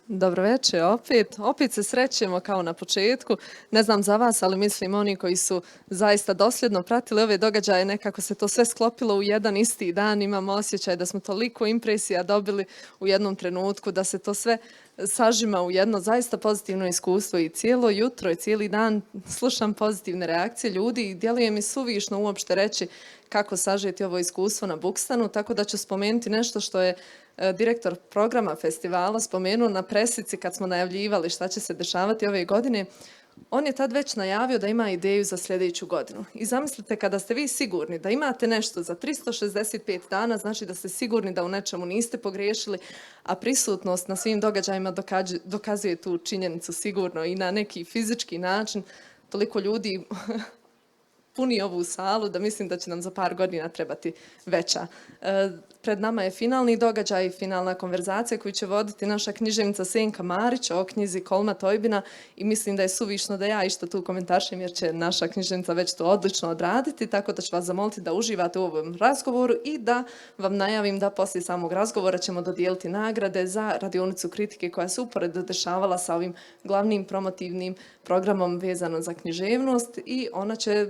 Dobro večer, opet se srećemo kao na početku. Ne znam za vas, ali mislim oni koji su zaista dosljedno pratili ove događaje, nekako se to sve sklopilo u jedan isti dan. Imamo osjećaj da smo toliko impresija dobili u jednom trenutku, da se to sve sažima u jedno zaista pozitivno iskustvo i cijelo jutro i cijeli dan slušam pozitivne reakcije ljudi i djeluje mi suvišno uopšte reći kako sažeti ovo iskustvo na Bukstanu, tako da ću spomenuti nešto što je direktor programa festivala spomenuo na presici kad smo najavljivali šta će se dešavati ove godine. On je tad već najavio da ima ideju za sljedeću godinu. I zamislite kada ste vi sigurni da imate nešto za 365 dana, znači da ste sigurni da u nečemu niste pogriješili, a prisutnost na svim događajima dokazuje tu činjenicu sigurno i na neki fizički način. Toliko ljudi puni ovu salu da mislim da će nam za par godina trebati veća. Pred nama je finalni događaj, finalna konverzacija koju će voditi naša književnica Senka Marić o knjizi COLM-a TÓIBINA i mislim da je suvišno da ja išto tu komentaršem jer će naša književnica već to odlično odraditi, tako da ću vas zamoliti da uživate u ovom razgovoru i da vam najavim da poslije samog razgovora ćemo dodijeliti nagrade za radionicu kritike koja se uporedo dešavala sa ovim glavnim promotivnim programom vezano za književnost i ona će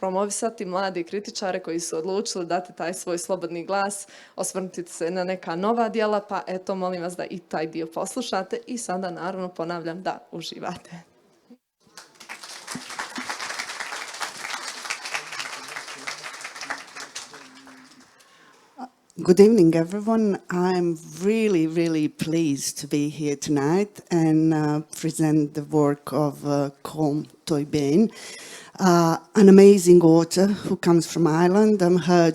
promovisati mlade kritičare koji su odlučili dati taj svoj slobodni glas, osvrnuti se na neka nova djela, pa eto, molim vas da i taj dio poslušate i sada naravno ponavljam da uživate. Good evening, everyone. I'm really pleased to be here tonight and present the work of COLM TÓIBIN, an amazing author who comes from Ireland.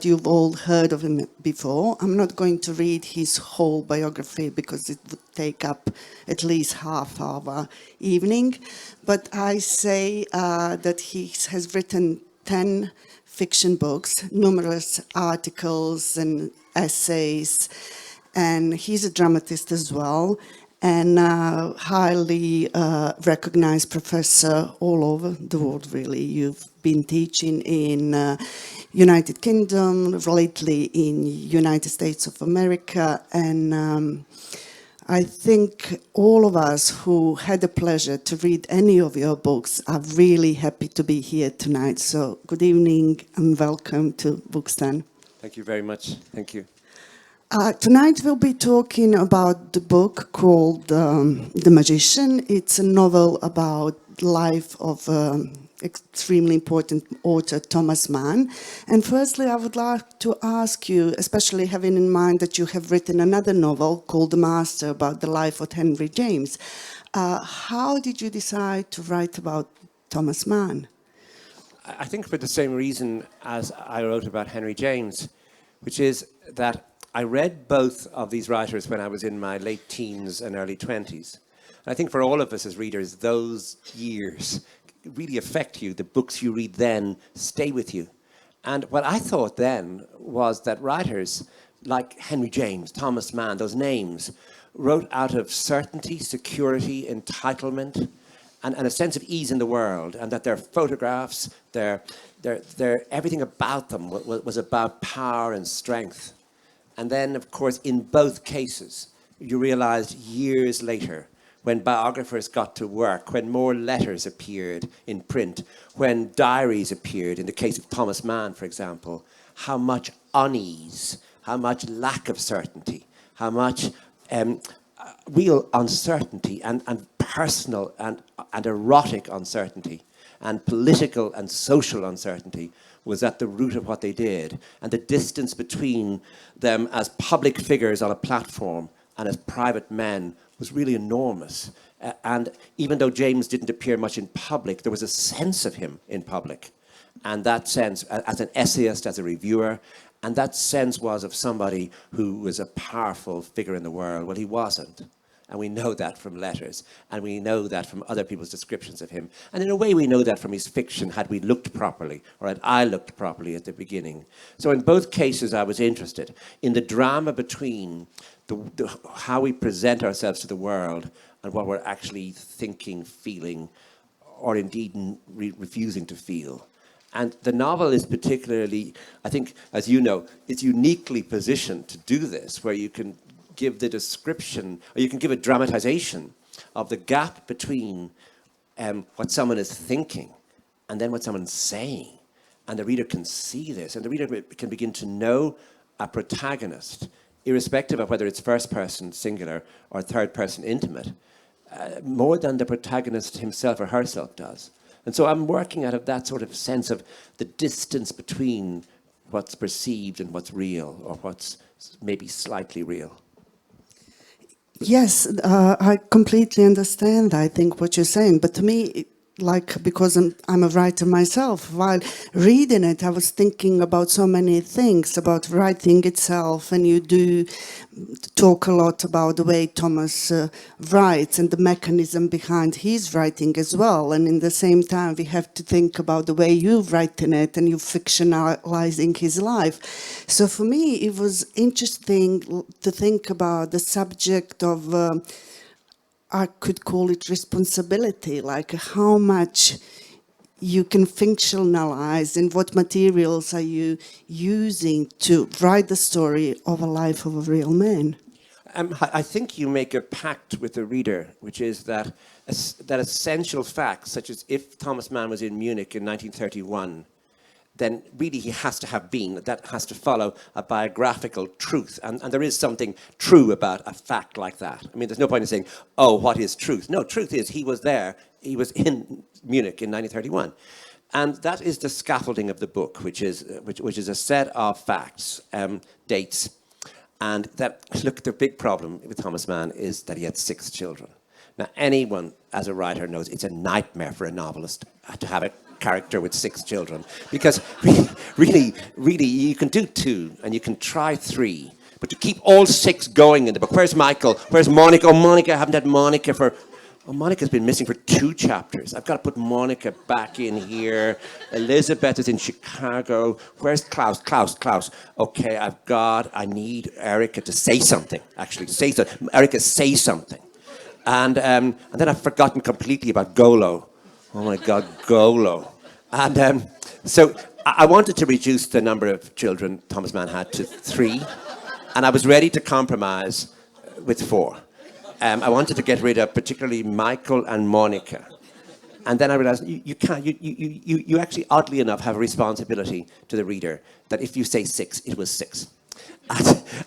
You've all heard of him before. I'm not going to read his whole biography because it would take up at least half of our evening, but I say that he has written 10 fiction books, numerous articles and essays, and he's a dramatist as well, and highly recognized professor all over the world, really. You've been teaching in United Kingdom, lately in United States of America, and I think all of us who had the pleasure to read any of your books are really happy to be here tonight. So good evening and welcome to Bukstan. Thank you very much. Thank you. Tonight we'll be talking about the book called The Magician. It's a novel about the life of extremely important author Thomas Mann. And firstly, I would like to ask you, especially having in mind that you have written another novel called The Master about the life of Henry James. How did you decide to write about Thomas Mann? I think for the same reason as I wrote about Henry James, which is that I read both of these writers when I was in my late teens and early 20s. And I think for all of us as readers, those years really affect you. The books you read then stay with you. And what I thought then was that writers like Henry James, Thomas Mann, those names, wrote out of certainty, security, entitlement, and a sense of ease in the world, and that their photographs, their everything about them was about power and strength. And then, of course, in both cases, you realized years later, when biographers got to work, when more letters appeared in print, when diaries appeared, in the case of Thomas Mann, for example, how much unease, how much lack of certainty, how much real uncertainty and personal and erotic uncertainty and political and social uncertainty was at the root of what they did. And the distance between them as public figures on a platform and as private men was really enormous. And even though James didn't appear much in public, there was a sense of him in public. And that sense, as an essayist, as a reviewer, and that sense was of somebody who was a powerful figure in the world. Well, he wasn't. And we know that from letters, and we know that from other people's descriptions of him. And in a way, we know that from his fiction, had we looked properly, or had I looked properly at the beginning. So in both cases, I was interested in the drama between how we present ourselves to the world and what we're actually thinking, feeling, or indeed refusing to feel. And the novel is particularly, I think, as you know, it's uniquely positioned to do this, where you can give the description, or you can give a dramatization of the gap between what someone is thinking and then what someone's saying. And the reader can see this, and the reader can begin to know a protagonist, irrespective of whether it's first person singular or third person intimate, more than the protagonist himself or herself does. And so I'm working out of that sort of sense of the distance between what's perceived and what's real, or what's maybe slightly real. Yes, I completely understand, I think, what you're saying. But to me, like, because I'm a writer myself, while reading it, I was thinking about so many things, about writing itself, and you do talk a lot about the way Thomas writes and the mechanism behind his writing as well. And in the same time, we have to think about the way you write in it, and you fictionalizing his life. So for me, it was interesting to think about the subject of I could call it responsibility, like how much you can fictionalize and what materials are you using to write the story of a life of a real man. I think you make a pact with the reader, which is that essential facts, such as if Thomas Mann was in Munich in 1931, then really he has to have been, that has to follow a biographical truth. And there is something true about a fact like that. I mean, there's no point in saying, oh, what is truth? No, truth is he was there, he was in Munich in 1931. And that is the scaffolding of the book, which is a set of facts, dates. And that, look, the big problem with Thomas Mann is that he had 6 children. Now, anyone as a writer knows it's a nightmare for a novelist to have a character with 6 children, because really, you can do 2 and you can try 3, but to keep all 6 going in the book. Where's Michael? Where's Monica? Oh, Monica, I haven't had Monica for... Oh, Monica's been missing for 2 chapters. I've got to put Monica back in here. Elizabeth is in Chicago. Where's Klaus? Klaus. Okay, I need Erica to say something, actually. Erica, say something. And then I've forgotten completely about Golo. Oh my God, Golo. And so I wanted to reduce the number of children Thomas Mann had to 3, and I was ready to compromise with 4. I wanted to get rid of particularly Michael and Monica. And then I realized you can't, you actually, oddly enough, have a responsibility to the reader that if you say 6, it was 6.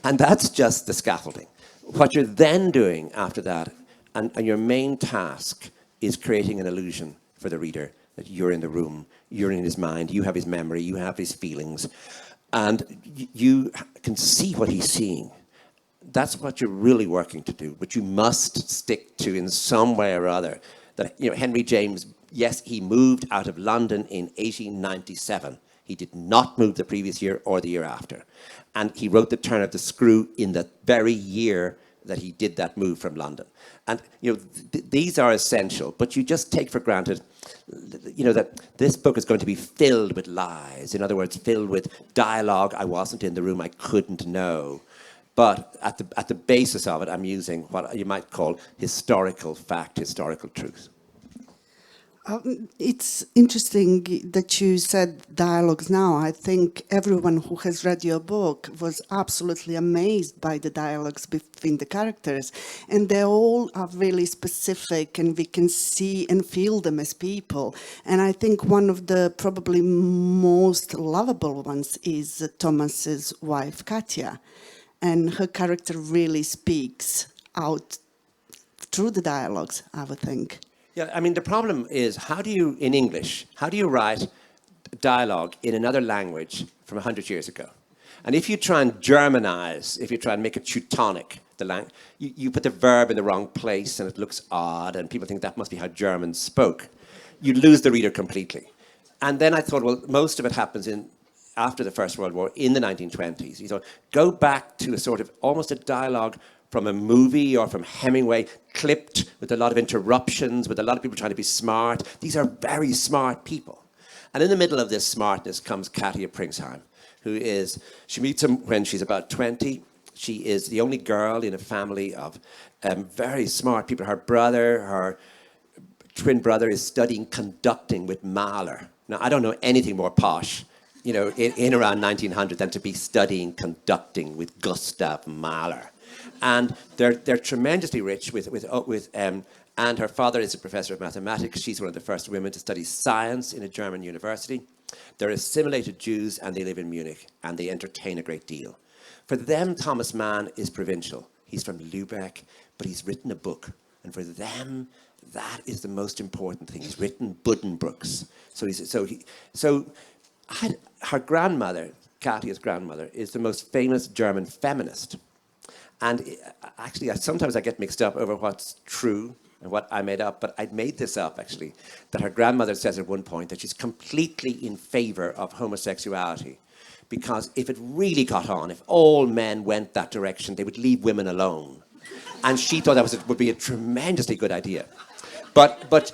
And that's just the scaffolding. What you're then doing after that, and your main task, is creating an illusion for the reader that you're in the room, you're in his mind, you have his memory, you have his feelings, and you can see what he's seeing. That's what you're really working to do, but you must stick to in some way or other. That, you know, Henry James, yes, he moved out of London in 1897. He did not move the previous year or the year after. And he wrote The Turn of the Screw in the very year that he did that move from London. And, you know, these are essential, but you just take for granted, you know, that this book is going to be filled with lies. In other words, filled with dialogue. I wasn't in the room, I couldn't know. But at the basis of it, I'm using what you might call historical fact, historical truth. It's interesting that you said dialogues now. I think everyone who has read your book was absolutely amazed by the dialogues between the characters. And they all are really specific, and we can see and feel them as people. And I think one of the probably most lovable ones is Thomas's wife, Katya. And her character really speaks out through the dialogues, I would think. Yeah, I mean, the problem is, in English, how do you write dialogue in another language from 100 years ago? And if you try and Germanize, if you try and make it Teutonic, you put the verb in the wrong place and it looks odd and people think that must be how Germans spoke. You lose the reader completely. And then I thought, well, most of it happens after the First World War, in the 1920s. You thought, go back to a sort of almost a dialogue from a movie or from Hemingway, clipped with a lot of interruptions, with a lot of people trying to be smart. These are very smart people. And in the middle of this smartness comes Katja Pringsheim, she meets him when she's about 20. She is the only girl in a family of very smart people. Her twin brother is studying conducting with Mahler. Now, I don't know anything more posh, you know, in around 1900 than to be studying conducting with Gustav Mahler. And they're tremendously rich and her father is a professor of mathematics. She's one of the first women to study science in a German university. They're assimilated Jews and they live in Munich and they entertain a great deal. For them, Thomas Mann is provincial. He's from Lübeck, but he's written a book. And for them, that is the most important thing. He's written Buddenbrooks. Her grandmother, Katja's grandmother, is the most famous German feminist. And actually, sometimes I get mixed up over what's true and what I made up, but I made this up, actually, that her grandmother says at one point that she's completely in favor of homosexuality, because if it really got on, if all men went that direction, they would leave women alone. And she thought that would be a tremendously good idea. But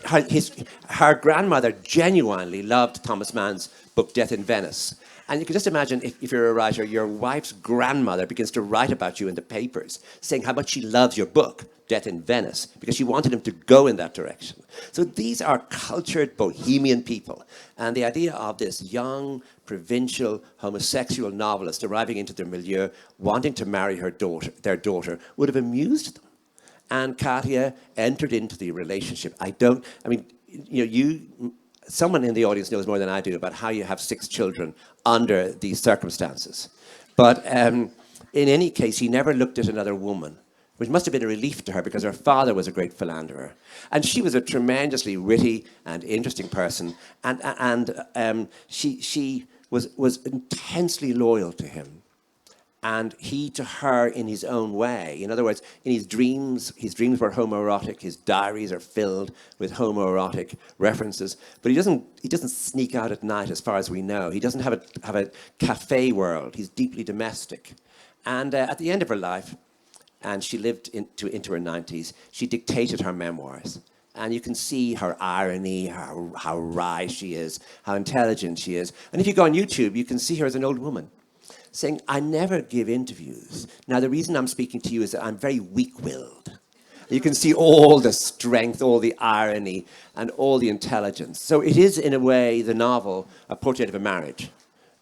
her grandmother genuinely loved Thomas Mann's book, Death in Venice. And you can just imagine if you're a writer, your wife's grandmother begins to write about you in the papers, saying how much she loves your book, Death in Venice, because she wanted him to go in that direction. So these are cultured bohemian people. And the idea of this young, provincial, homosexual novelist arriving into their milieu, wanting to marry their daughter, would have amused them. And Katja entered into the relationship. Someone in the audience knows more than I do about how you have 6 children under these circumstances. But in any case, he never looked at another woman, which must have been a relief to her because her father was a great philanderer. And she was a tremendously witty and interesting person. And she was intensely loyal to him. And he to her in his own way. In other words, in his dreams were homoerotic. His diaries are filled with homoerotic references. But he doesn't sneak out at night, as far as we know. He doesn't have a cafe world. He's deeply domestic. And at the end of her life, and she lived into her 90s, she dictated her memoirs. And you can see her irony, how wry she is, how intelligent she is. And if you go on YouTube, you can see her as an old woman, saying, I never give interviews. Now, the reason I'm speaking to you is that I'm very weak-willed. You can see all the strength, all the irony, and all the intelligence. So it is, in a way, the novel, a portrait of a marriage,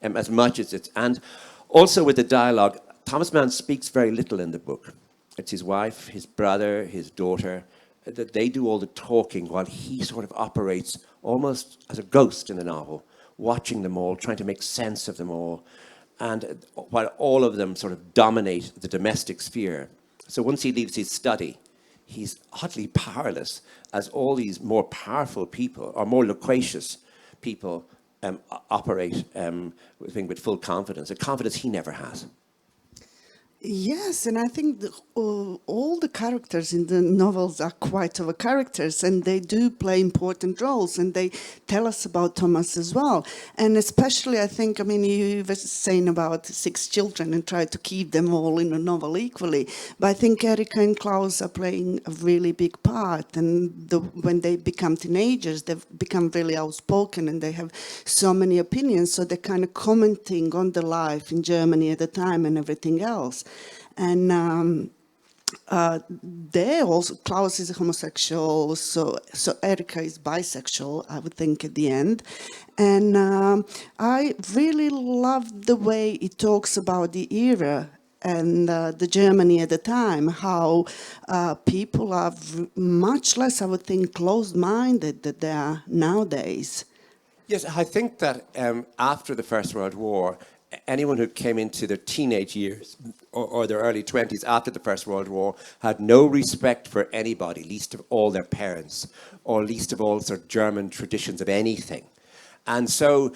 as much as it's... And also with the dialogue, Thomas Mann speaks very little in the book. It's his wife, his brother, his daughter, that they do all the talking while he sort of operates almost as a ghost in the novel, watching them all, trying to make sense of them all. And while all of them sort of dominate the domestic sphere. So once he leaves his study, he's utterly powerless as all these more powerful people or more loquacious people operate with full confidence, a confidence he never has. Yes, and I think all the characters in the novels are quite of a characters, and they do play important roles, and they tell us about Thomas as well. And especially, I think, you were saying about 6 children and try to keep them all in a novel equally, but I think Erika and Klaus are playing a really big part, and when they become teenagers, they've become really outspoken, and they have so many opinions, so they're kind of commenting on the life in Germany at the time and everything else. And they also, Klaus is homosexual, so Erika is bisexual, I would think, at the end. And I really love the way it talks about the era and the Germany at the time, how people are much less, I would think, closed-minded than they are nowadays. Yes, I think that after the First World War, anyone who came into their teenage years or their early 20s after the First World War had no respect for anybody, least of all their parents, or least of all sort of German traditions of anything. And so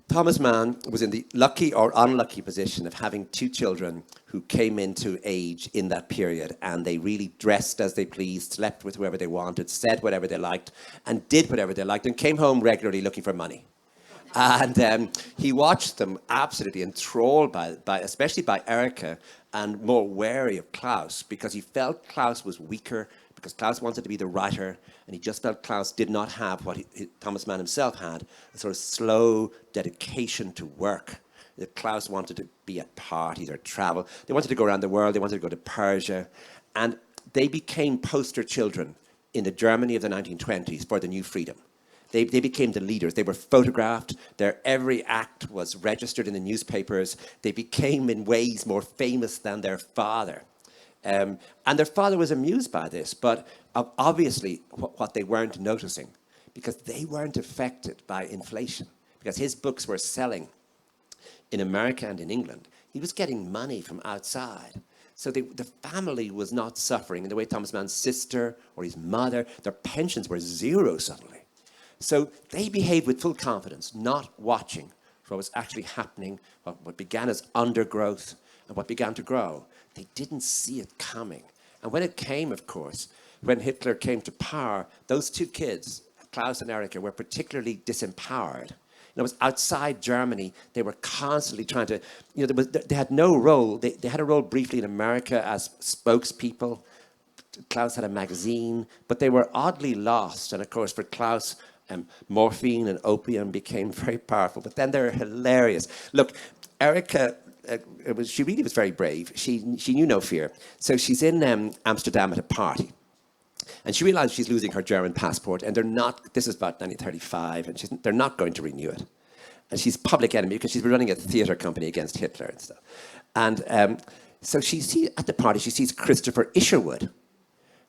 Thomas Mann was in the lucky or unlucky position of having 2 children who came into age in that period, and they really dressed as they pleased, slept with whoever they wanted, said whatever they liked, and did whatever they liked, and came home regularly looking for money. And he watched them absolutely enthralled by especially by Erika, and more wary of Klaus, because he felt Klaus was weaker, because Klaus wanted to be the writer, and he just felt Klaus did not have what Thomas Mann himself had, a sort of slow dedication to work. That Klaus wanted to be at parties or travel. They wanted to go around the world. They wanted to go to Persia. And they became poster children in the Germany of the 1920s for the new freedom. They became the leaders. They were photographed. Their every act was registered in the newspapers. They became, in ways, more famous than their father. And their father was amused by this, but obviously what they weren't noticing, because they weren't affected by inflation, because his books were selling in America and in England. He was getting money from outside. So the family was not suffering in the way Thomas Mann's sister or his mother, their pensions were zero suddenly. So they behaved with full confidence, not watching what was actually happening, what began as undergrowth and what began to grow. They didn't see it coming. And when it came, of course, when Hitler came to power, those two kids, Klaus and Erika, were particularly disempowered. It was outside Germany. They were constantly trying to, they had no role. They had a role briefly in America as spokespeople. Klaus had a magazine, but they were oddly lost. And of course, for Klaus, morphine and opium became very powerful. But then they're hilarious. Look, Erika, she really was very brave. She knew no fear. So she's in Amsterdam at a party. And she realized she's losing her German passport, and they're not, this is about 1935, and they're not going to renew it. And she's public enemy because she's running a theater company against Hitler and stuff. And so at the party, she sees Christopher Isherwood.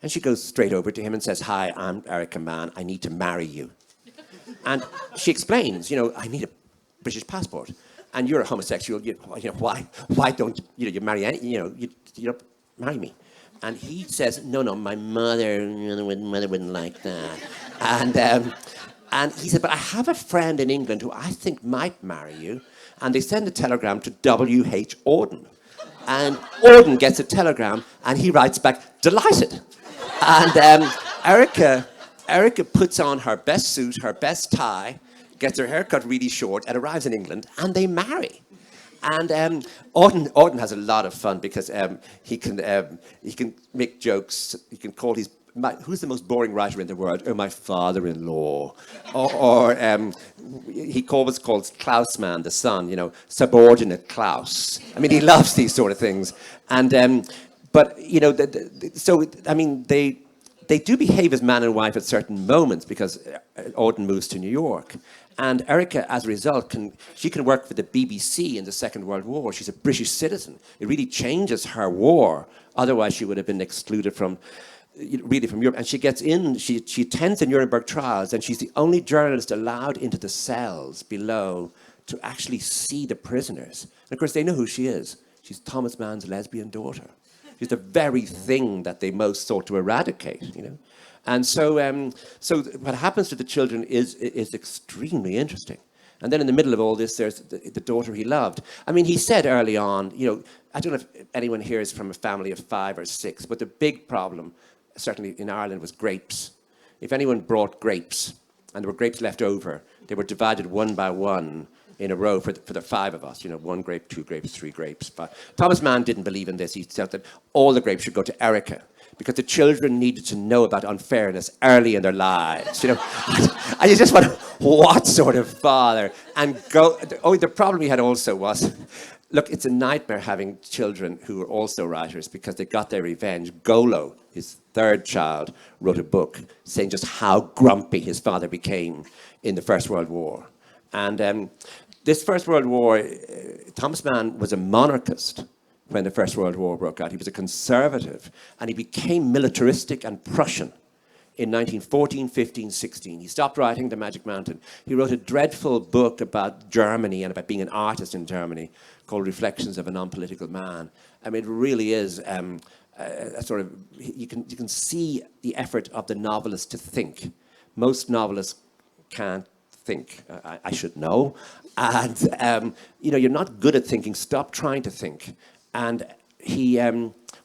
And she goes straight over to him and says, "Hi, I'm Erika Mann. I need to marry you." And she explains, I need a British passport. And you're a homosexual. Why don't you marry any, you don't marry me? And he says, no, my mother wouldn't like that. And he said, but I have a friend in England who I think might marry you. And they send a telegram to W.H. Auden. And Auden gets a telegram, and he writes back, delighted. And Erika puts on her best suit, her best tie, gets her hair cut really short, and arrives in England, and they marry. And Auden has a lot of fun because he can make jokes. He can call who's the most boring writer in the world? Oh, my father-in-law. Or he calls Klaus Mann, the son, subordinate Klaus. I mean, he loves these sort of things. And but they do behave as man and wife at certain moments because Auden moves to New York. And Erika, as a result, she can work for the BBC in the Second World War. She's a British citizen. It really changes her war. Otherwise, she would have been excluded from Europe. And she gets in, she attends the Nuremberg trials, and she's the only journalist allowed into the cells below to actually see the prisoners. And of course, they know who she is. She's Thomas Mann's lesbian daughter. She's the very thing that they most sought to eradicate, And so what happens to the children is extremely interesting. And then in the middle of all this, there's the daughter he loved. I mean, he said early on, I don't know if anyone here is from a family of 5 or 6, but the big problem, certainly in Ireland, was grapes. If anyone brought grapes, and there were grapes left over, they were divided one by one in a row for the 5 of us, 1 grape, 2 grapes, 3 grapes. But Thomas Mann didn't believe in this. He said that all the grapes should go to Erika, because the children needed to know about unfairness early in their lives. And you just wonder, what sort of father? And the problem he had also was, look, it's a nightmare having children who are also writers because they got their revenge. Golo, his 3rd child, wrote a book saying just how grumpy his father became in the First World War. And this First World War, Thomas Mann was a monarchist when the First World War broke out. He was a conservative, and he became militaristic and Prussian in 1914, 15, 16. He stopped writing The Magic Mountain. He wrote a dreadful book about Germany and about being an artist in Germany called Reflections of a Non-Political Man. I mean, it really is a sort of, you can see the effort of the novelist to think. Most novelists can't think. I should know. And, you're not good at thinking. Stop trying to think. And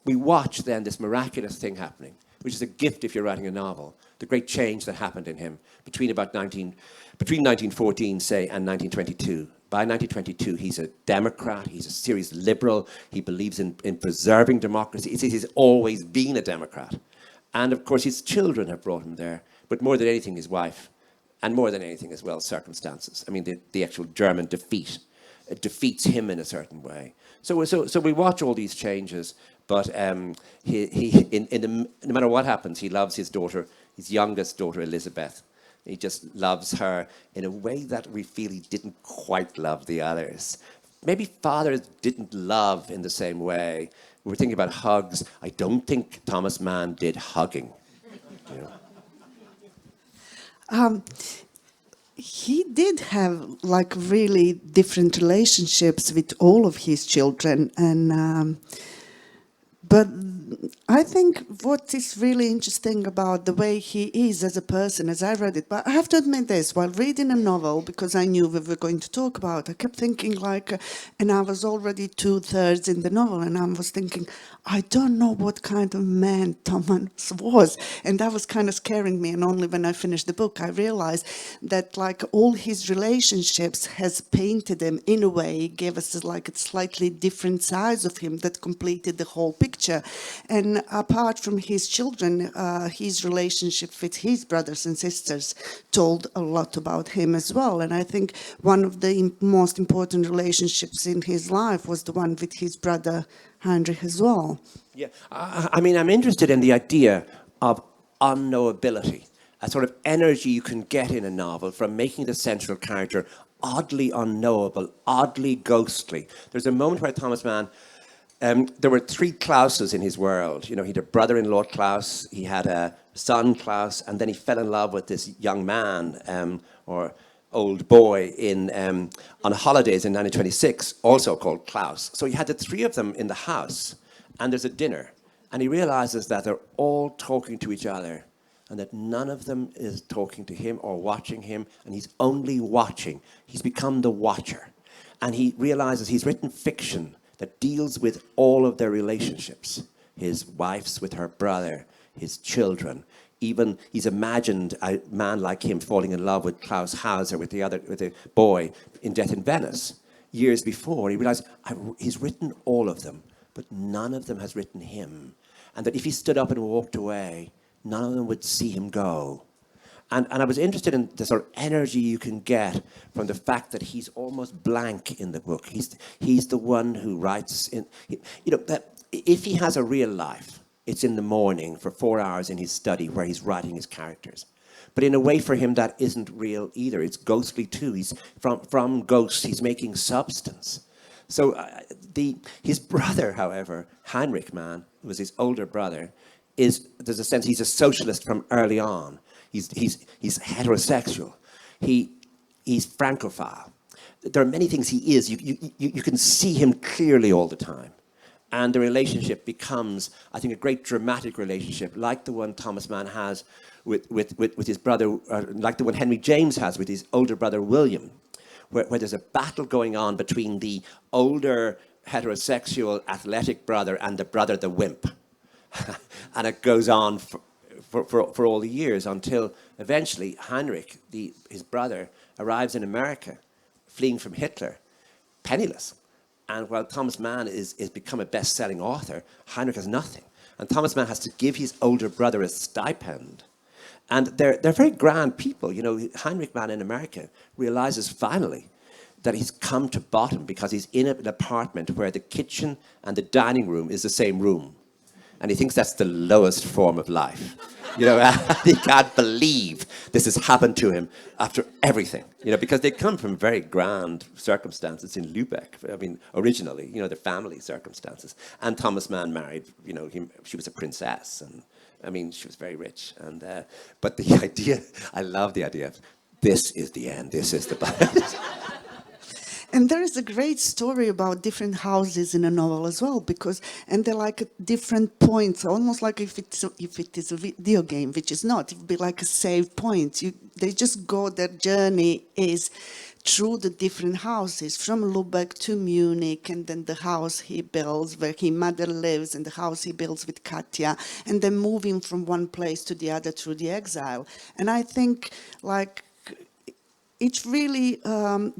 we watch then this miraculous thing happening, which is a gift if you're writing a novel. The great change that happened in him between 1914, say, and 1922. By 1922, he's a Democrat. He's a serious liberal. He believes in preserving democracy. He's always been a Democrat. And of course, his children have brought him there. But more than anything, his wife. And more than anything as well, circumstances. I mean, the actual German defeat. It defeats him in a certain way. So we watch all these changes, but no matter what happens, he loves his daughter, his youngest daughter, Elizabeth. He just loves her in a way that we feel he didn't quite love the others. Maybe fathers didn't love in the same way. we were thinking about hugs. I don't think Thomas Mann did hugging. You know? He did have like really different relationships with all of his children, and but I think what is really interesting about the way he is as a person, as I read it, but I have to admit this, while reading a novel, because I knew we were going to talk about, I kept thinking like, and I was already 2/3 in the novel, and I was thinking, I don't know what kind of man Thomas was, and that was kind of scaring me, and only when I finished the book I realized that like all his relationships has painted him in a way, gave us like a slightly different size of him that completed the whole picture. And apart from his children, his relationship with his brothers and sisters told a lot about him as well. And I think one of the most important relationships in his life was the one with his brother Heinrich as well. Yeah, I mean, I'm interested in the idea of unknowability, a sort of energy you can get in a novel from making the central character oddly unknowable, oddly ghostly. There's a moment where Thomas Mann, there were 3 Klauses in his world. You know, he had a brother-in-law Klaus, he had a son Klaus, and then he fell in love with this young man, or old boy on holidays in 1926, also called Klaus. So he had the 3 of them in the house, and there's a dinner, and he realizes that they're all talking to each other, and that none of them is talking to him or watching him, and he's only watching. He's become the watcher, and he realizes he's written fiction that deals with all of their relationships, his wife's with her brother, his children. Even he's imagined a man like him falling in love with Klaus Hauser, with the boy in Death in Venice, years before. He realized he's written all of them, but none of them has written him. And that if he stood up and walked away, none of them would see him go. And I was interested in the sort of energy you can get from the fact that he's almost blank in the book. He's the one who writes in, you know, that if he has a real life, it's in the morning for 4 hours in his study where he's writing his characters. But in a way for him that isn't real either. It's ghostly too. He's from ghosts, he's making substance. So his brother, however, Heinrich Mann, who was his older brother, there's a sense he's a socialist from early on. He's heterosexual. He's Francophile. There are many things he is. You can see him clearly all the time. And the relationship becomes, I think, a great dramatic relationship, like the one Thomas Mann has with his brother, like the one Henry James has with his older brother William, where there's a battle going on between the older heterosexual athletic brother and the brother the wimp. And it goes on for all the years until eventually Heinrich, his brother, arrives in America, fleeing from Hitler, penniless. And while Thomas Mann is become a best-selling author, Heinrich has nothing. And Thomas Mann has to give his older brother a stipend. And they're very grand people. You know, Heinrich Mann in America realizes finally that he's come to bottom because he's in an apartment where the kitchen and the dining room is the same room. And he thinks that's the lowest form of life. You know, he can't believe this has happened to him after everything. You know, because they come from very grand circumstances in Lübeck. I mean, originally, you know, the family circumstances. And Thomas Mann married, you know, she was a princess. And I mean, she was very rich. And but the idea, I love the idea of this is the end. This is the And there is a great story about different houses in a novel as well, and they're like at different points, almost like if it is a video game, which is not. It would be like a save point. They just go, their journey is through the different houses, from Lübeck to Munich, and then the house he builds where his mother lives, and the house he builds with Katja, and then moving from one place to the other through the exile. And I think, like, it really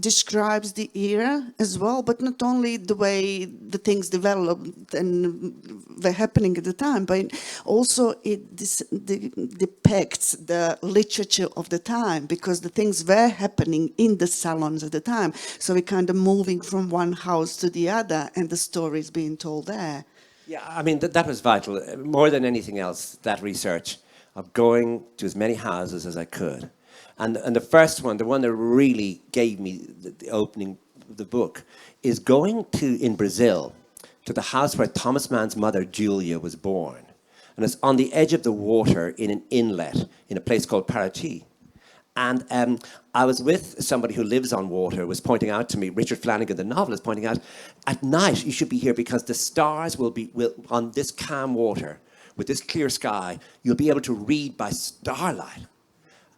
describes the era as well, but not only the way the things developed and were happening at the time, but also it depicts the literature of the time, because the things were happening in the salons at the time. So we're kind of moving from one house to the other, and the stories being told there. Yeah, I mean, that was vital. More than anything else, that research of going to as many houses as I could. And the first one, the one that really gave me the opening of the book, is going in Brazil to the house where Thomas Mann's mother, Julia, was born. And it's on the edge of the water in an inlet in a place called Paraty. And I was with somebody who lives on water, was pointing out to me, Richard Flanagan, the novelist, pointing out, at night you should be here because the stars will on this calm water, with this clear sky, you'll be able to read by starlight.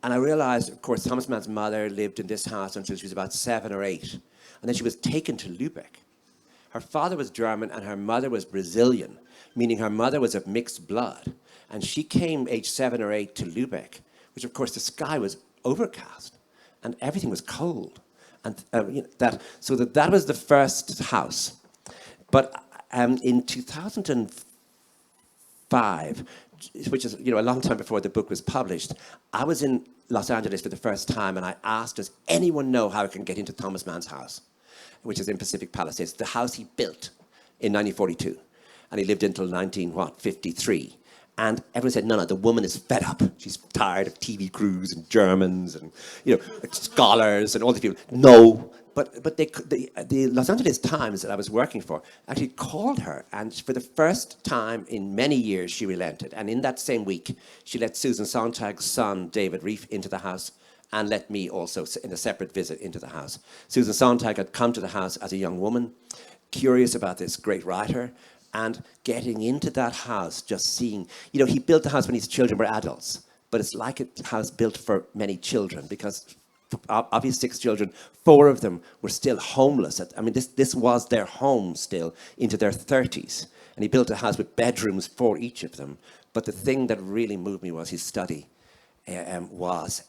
And I realized, of course, Thomas Mann's mother lived in this house until she was about 7 or 8. And then she was taken to Lübeck. Her father was German and her mother was Brazilian, meaning her mother was of mixed blood. And she came age 7 or 8 to Lübeck, which of course the sky was overcast and everything was cold. And that was the first house. But in 2005, which is a long time before the book was published, I was in Los Angeles for the first time and I asked, does anyone know how I can get into Thomas Mann's house, which is in Pacific Palisades, the house he built in 1942. And he lived until 1953. And everyone said, no, the woman is fed up. She's tired of TV crews and Germans and scholars and all these people. No, but the Los Angeles Times that I was working for actually called her, and for the first time in many years she relented. And in that same week, she let Susan Sontag's son, David Reef, into the house, and let me also, in a separate visit, into the house. Susan Sontag had come to the house as a young woman, curious about this great writer, and getting into that house, just seeing, he built the house when his children were adults, but it's like a house built for many children, because of his 6 children, 4 of them were still homeless. This was their home still into their 30s. And he built a house with bedrooms for each of them. But the thing that really moved me was his study. It was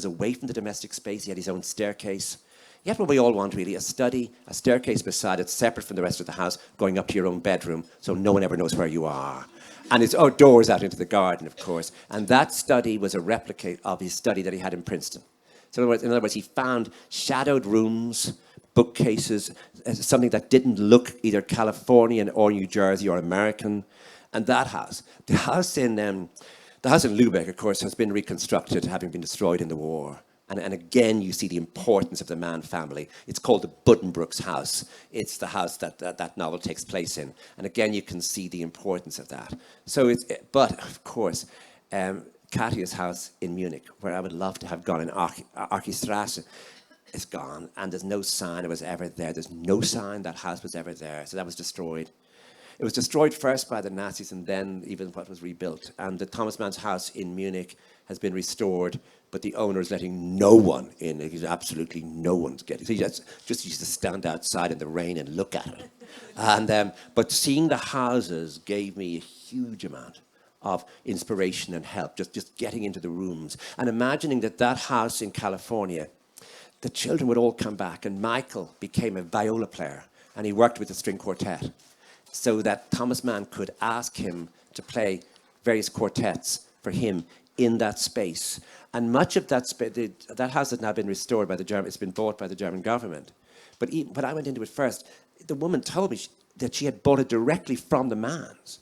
away from the domestic space. He had his own staircase. He had what we all want, really, a study, a staircase beside it, separate from the rest of the house, going up to your own bedroom, so no one ever knows where you are. And it's outdoors out into the garden, of course. And that study was a replicate of his study that he had in Princeton. So in other words, he found shadowed rooms, bookcases, something that didn't look either Californian or New Jersey or American. And that house, the house in Lübeck, of course, has been reconstructed, having been destroyed in the war. And again, you see the importance of the Mann family. It's called the Buddenbrooks house. It's the house that novel takes place in. And again, you can see the importance of that. But of course, Katja's house in Munich, where I would love to have gone in Archistrasse, is gone. And there's no sign it was ever there. There's no sign that house was ever there. So that was destroyed. It was destroyed first by the Nazis and then even what was rebuilt. And the Thomas Mann's house in Munich has been restored, but the owner is letting no one in. There's absolutely no one to get it. So he just used to stand outside in the rain and look at it. And but seeing the houses gave me a huge amount of inspiration and help, just getting into the rooms and imagining that house in California, the children would all come back and Michael became a viola player and he worked with the string quartet so that Thomas Mann could ask him to play various quartets for him in that space. And much of that space, that house has now been restored by the German, it's been bought by the German government. But when I went into it first, the woman told me that she had bought it directly from the Manns.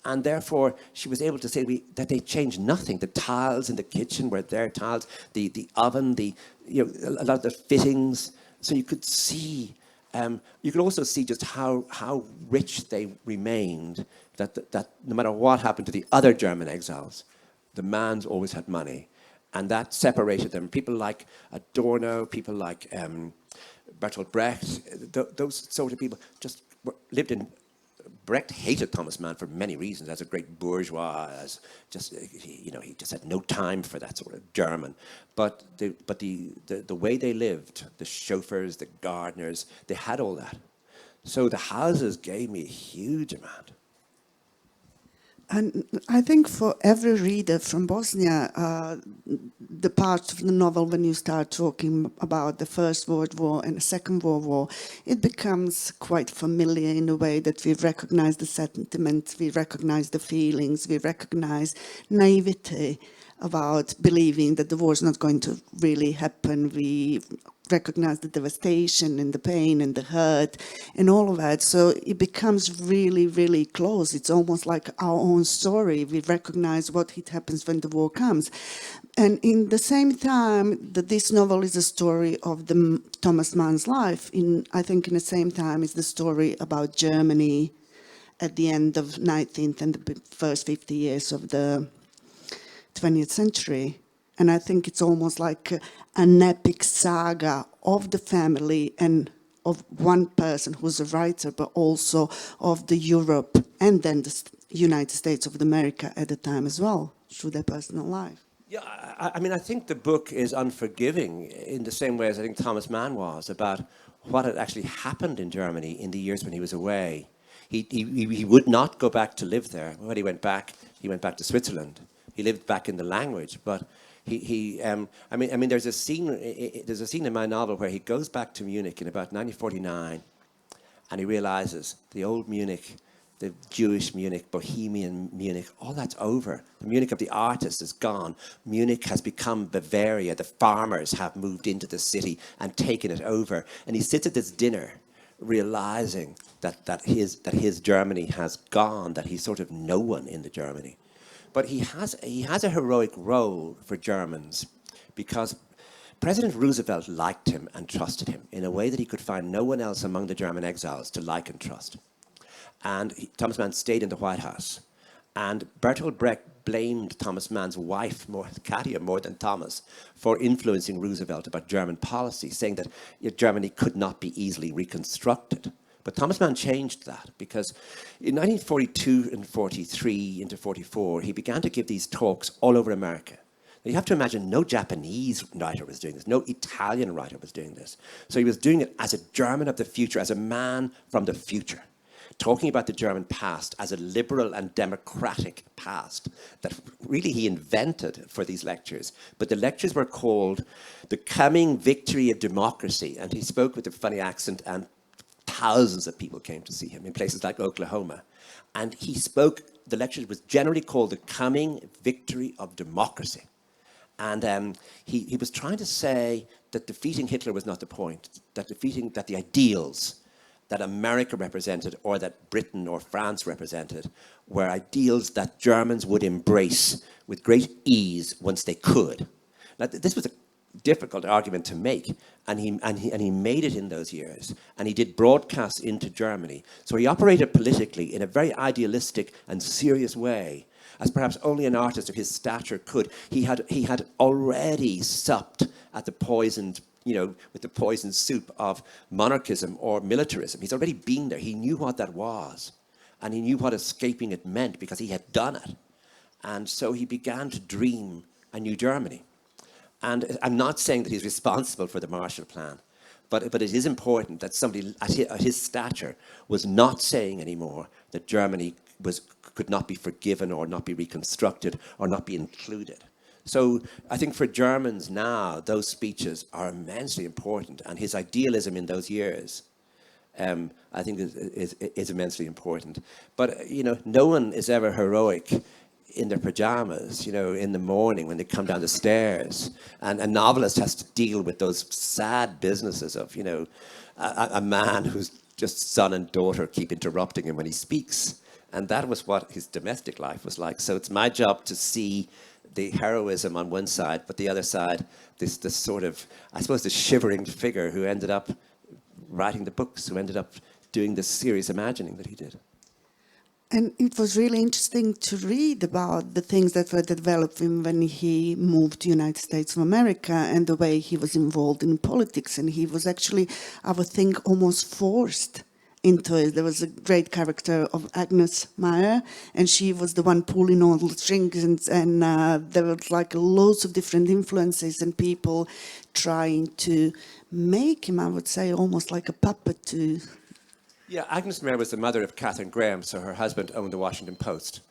And therefore, she was able to say that they changed nothing. The tiles in the kitchen were their tiles, the oven, a lot of the fittings. So you could see, you could also see just how rich they remained, that no matter what happened to the other German exiles, the Manns always had money. And that separated them. People like Adorno, people like Bertolt Brecht, those sort of people just lived in. Brecht hated Thomas Mann for many reasons, as a great bourgeois, as just, he just had no time for that sort of German. But the way they lived, the chauffeurs, the gardeners, they had all that. So the houses gave me a huge amount. And I think for every reader from Bosnia, the part of the novel when you start talking about the First World War and the Second World War, it becomes quite familiar in a way that we recognize the sentiment, we recognize the feelings, we recognize naivety about believing that the war is not going to really happen. We recognize the devastation and the pain and the hurt and all of that. So it becomes really, really close. It's almost like our own story. We recognize what happens when the war comes. And in the same time that this novel is a story of the Thomas Mann's life, I think in the same time is the story about Germany at the end of 19th and the first 50 years of the 20th century. And I think it's almost like an epic saga of the family and of one person who's a writer, but also of the Europe and then the United States of America at the time as well, through their personal life. Yeah, I mean, I think the book is unforgiving in the same way as I think Thomas Mann was about what had actually happened in Germany in the years when he was away. He would not go back to live there. When he went back to Switzerland. He lived back in the language, but I mean, there's a scene in my novel where he goes back to Munich in about 1949, and he realizes the old Munich, the Jewish Munich, Bohemian Munich, all that's over. The Munich of the artists is gone. Munich has become Bavaria. The farmers have moved into the city and taken it over. And he sits at this dinner realizing that his Germany has gone, that he's sort of no one in the Germany. But he has a heroic role for Germans because President Roosevelt liked him and trusted him in a way that he could find no one else among the German exiles to like and trust. And Thomas Mann stayed in the White House. And Bertolt Brecht blamed Thomas Mann's wife, Katia, more than Thomas, for influencing Roosevelt about German policy, saying that Germany could not be easily reconstructed. But Thomas Mann changed that because in 1942 and 43 into 44, he began to give these talks all over America. Now, you have to imagine no Japanese writer was doing this, no Italian writer was doing this. So he was doing it as a German of the future, as a man from the future, talking about the German past as a liberal and democratic past that really he invented for these lectures. But the lectures were called The Coming Victory of Democracy, and he spoke with a funny accent, and thousands of people came to see him in places like Oklahoma. And he spoke, the lecture was generally called The Coming Victory of Democracy. And he was trying to say that defeating Hitler was not the point, that the ideals that America represented or that Britain or France represented were ideals that Germans would embrace with great ease once they could. Now, this was a difficult argument to make, and he made it in those years, and he did broadcasts into Germany. So he operated politically in a very idealistic and serious way, as perhaps only an artist of his stature could. He had already supped at the poisoned, with the poisoned soup of monarchism or militarism. He's already been there. He knew what that was, and he knew what escaping it meant because he had done it. And so he began to dream a new Germany. And I'm not saying that he's responsible for the Marshall Plan, but it is important that somebody at his stature was not saying anymore that Germany could not be forgiven or not be reconstructed or not be included. So I think for Germans now, those speeches are immensely important, and his idealism in those years, I think, is immensely important. But, no one is ever heroic in their pajamas, in the morning when they come down the stairs. And a novelist has to deal with those sad businesses of, a man whose just son and daughter keep interrupting him when he speaks. And that was what his domestic life was like. So it's my job to see the heroism on one side, but the other side, this sort of, I suppose, the shivering figure who ended up writing the books, who ended up doing this serious imagining that he did. And it was really interesting to read about the things that were developing when he moved to the United States of America and the way he was involved in politics. And he was actually, I would think, almost forced into it. There was a great character of Agnes Meyer, and she was the one pulling all the strings, and there was like loads of different influences and people trying to make him, I would say, almost like a puppet to... Yeah, Agnes Meyer was the mother of Katharine Graham, so her husband owned the Washington Post.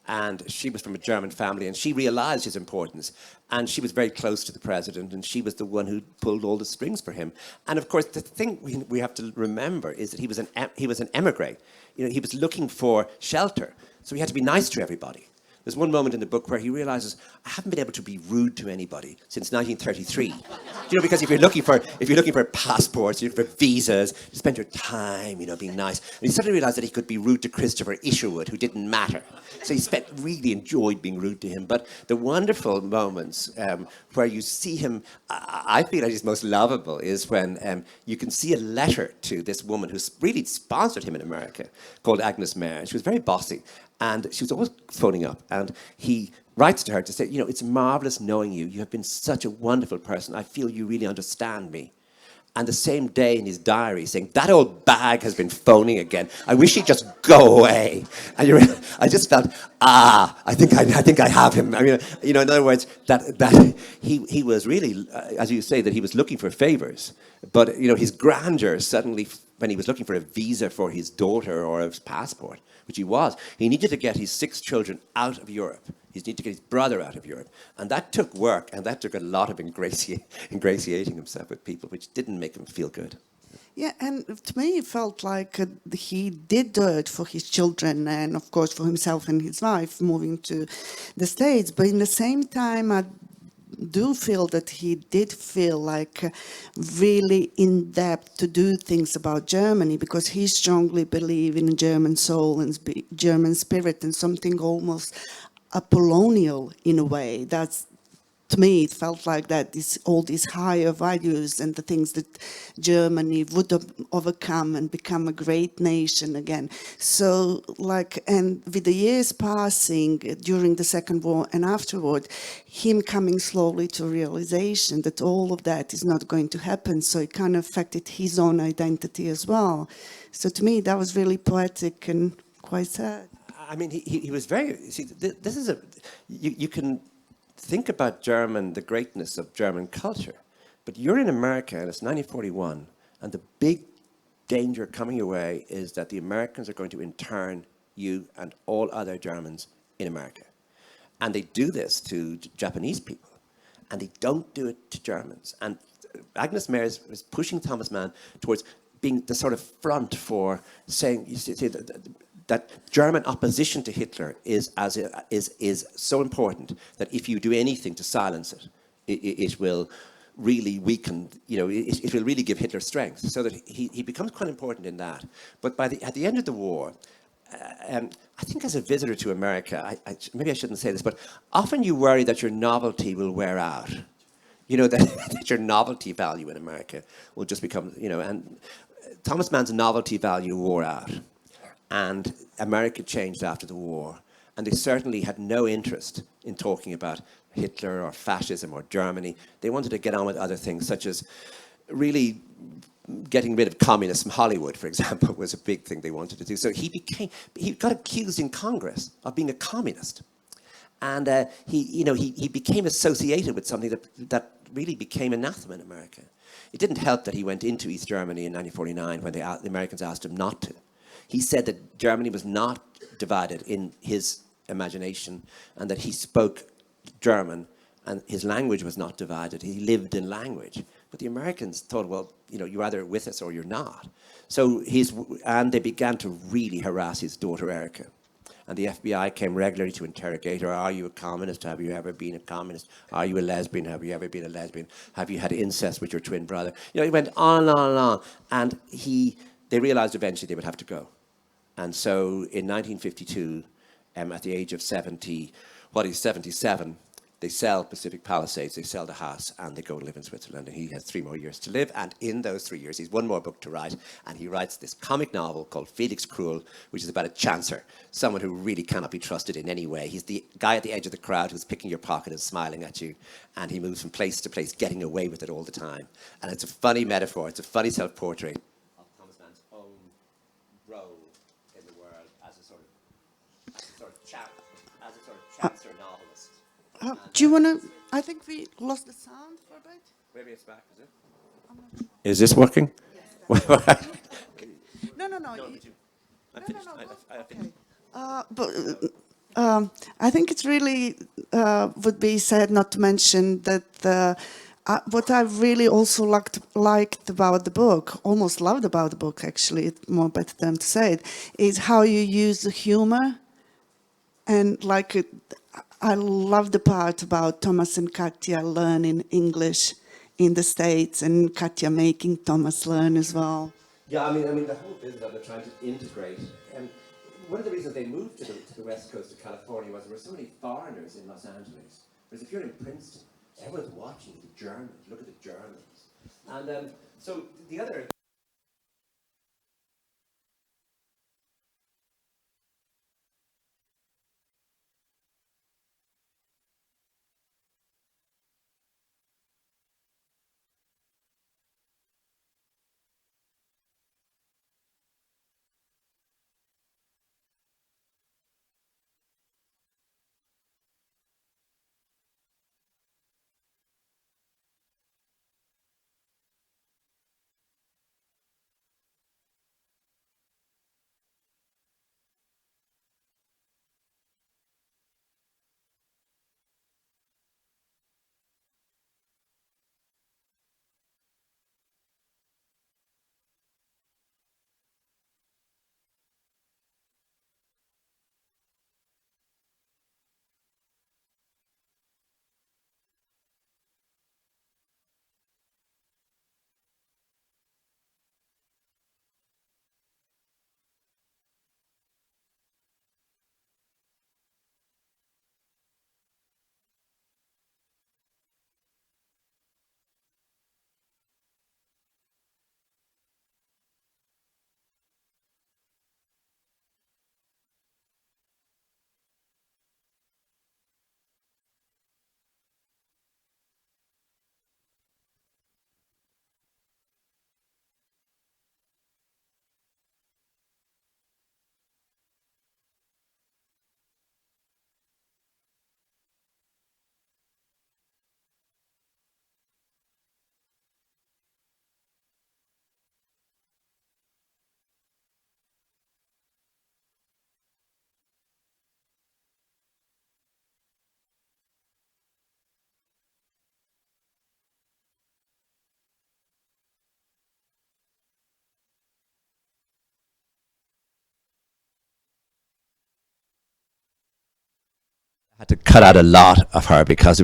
And she was from a German family, and she realized his importance. And she was very close to the president, and she was the one who pulled all the strings for him. And of course, the thing we have to remember is that he was an emigre. He was looking for shelter, so he had to be nice to everybody. There's one moment in the book where he realizes, I haven't been able to be rude to anybody since 1933. You know, because if you're looking for passports, you're looking for visas, you spend your time, you know, being nice. And he suddenly realized that he could be rude to Christopher Isherwood, who didn't matter. So he really enjoyed being rude to him. But the wonderful moments where you see him, I feel like he's most lovable, is when you can see a letter to this woman who's really sponsored him in America, called Agnes Mayer. She was very bossy. And she was always phoning up, and he writes to her to say, you know, it's marvelous knowing you. You have been such a wonderful person. I feel you really understand me. And the same day in his diary saying, that old bag has been phoning again. I wish he'd just go away. And I just felt, I think I have him. I mean, you know, in other words, that he was really, as you say, that he was looking for favors. But, you know, his grandeur suddenly, when he was looking for a visa for his daughter or his passport, which he needed to get his 6 children out of Europe. He needed to get his brother out of Europe. And that took work, and that took a lot of ingratiating himself with people, which didn't make him feel good. Yeah, and to me it felt like he did do it for his children and, of course, for himself and his wife moving to the States. But in the same time, I do feel that he did feel like really in depth to do things about Germany, because he strongly believed in German soul and German spirit and something almost Apollonial in a way. That's, to me, it felt like that, all these higher values and the things that Germany would overcome and become a great nation again. So, and with the years passing during the Second War and afterward, him coming slowly to realization that all of that is not going to happen. So it kind of affected his own identity as well. So to me, that was really poetic and quite sad. I mean, he was very, see, this is you can think about the greatness of German culture, but you're in America and it's 1941, and the big danger coming your way is that the Americans are going to intern you and all other Germans in America. And they do this to Japanese people, and they don't do it to Germans. And Agnes Mayer is pushing Thomas Mann towards being the sort of front for saying, you see, that German opposition to Hitler is so important that if you do anything to silence it, it will really weaken, you know, it will really give Hitler strength. So that he becomes quite important in that. But at the end of the war, I think as a visitor to America, maybe I shouldn't say this, but often you worry that your novelty will wear out. You know, that your novelty value in America will just become, you know, and Thomas Mann's novelty value wore out. And America changed after the war. And they certainly had no interest in talking about Hitler or fascism or Germany. They wanted to get on with other things, such as really getting rid of communists from Hollywood, for example, was a big thing they wanted to do. So he got accused in Congress of being a communist. And he became associated with something that really became anathema in America. It didn't help that he went into East Germany in 1949 when the Americans asked him not to. He said that Germany was not divided in his imagination, and that he spoke German and his language was not divided. He lived in language. But the Americans thought, well, you know, you're either with us or you're not. So and they began to really harass his daughter Erica. And the FBI came regularly to interrogate her. Are you a communist? Have you ever been a communist? Are you a lesbian? Have you ever been a lesbian? Have you had incest with your twin brother? You know, he went on and on and on. And they realized eventually they would have to go. And so in 1952, at the age of 77, they sell Pacific Palisades, they sell the house, and they go and live in Switzerland. And he has 3 more years to live. And in those 3 years, he's 1 more book to write. And he writes this comic novel called Felix Cruel, which is about a chancer, someone who really cannot be trusted in any way. He's the guy at the edge of the crowd who's picking your pocket and smiling at you. And he moves from place to place, getting away with it all the time. And it's a funny metaphor. It's a funny self-portrait of Thomas Mann's own role in the world as a sort of chancer novelist. Do you want to? I think we lost the sound for a bit. Maybe it's back, is it? Is this working? Yes. No. I think it really would be sad not to mention that what I really also liked about the book, almost loved about the book actually, it's more better term to say it, is how you use the humor And like, I love the part about Thomas and Katya learning English in the States, and Katya making Thomas learn as well. Yeah, I mean, the whole business of it trying to integrate. And one of the reasons they moved to the west coast of California was there were so many foreigners in Los Angeles. Whereas if you're in Princeton, everyone's watching the Germans. Look at the Germans. And so the other. Had to cut out a lot of her because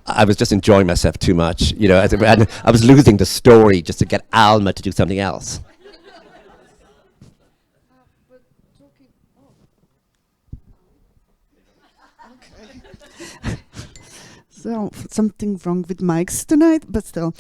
I was just enjoying myself too much, you know. And I was losing the story just to get Alma to do something else. So something wrong with mics tonight, but still.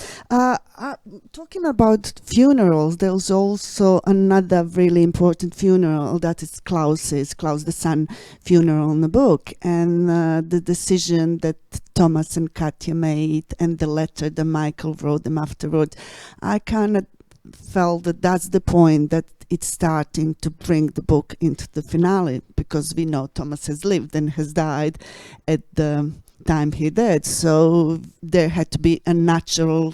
Talking about funerals, there's also another really important funeral, that is Klaus the son funeral in the book, and the decision that Thomas and Katya made, and the letter that Michael wrote them afterward. I kind of felt that that's the point that it's starting to bring the book into the finale, because we know Thomas has lived and has died at the time he did, so there had to be a natural,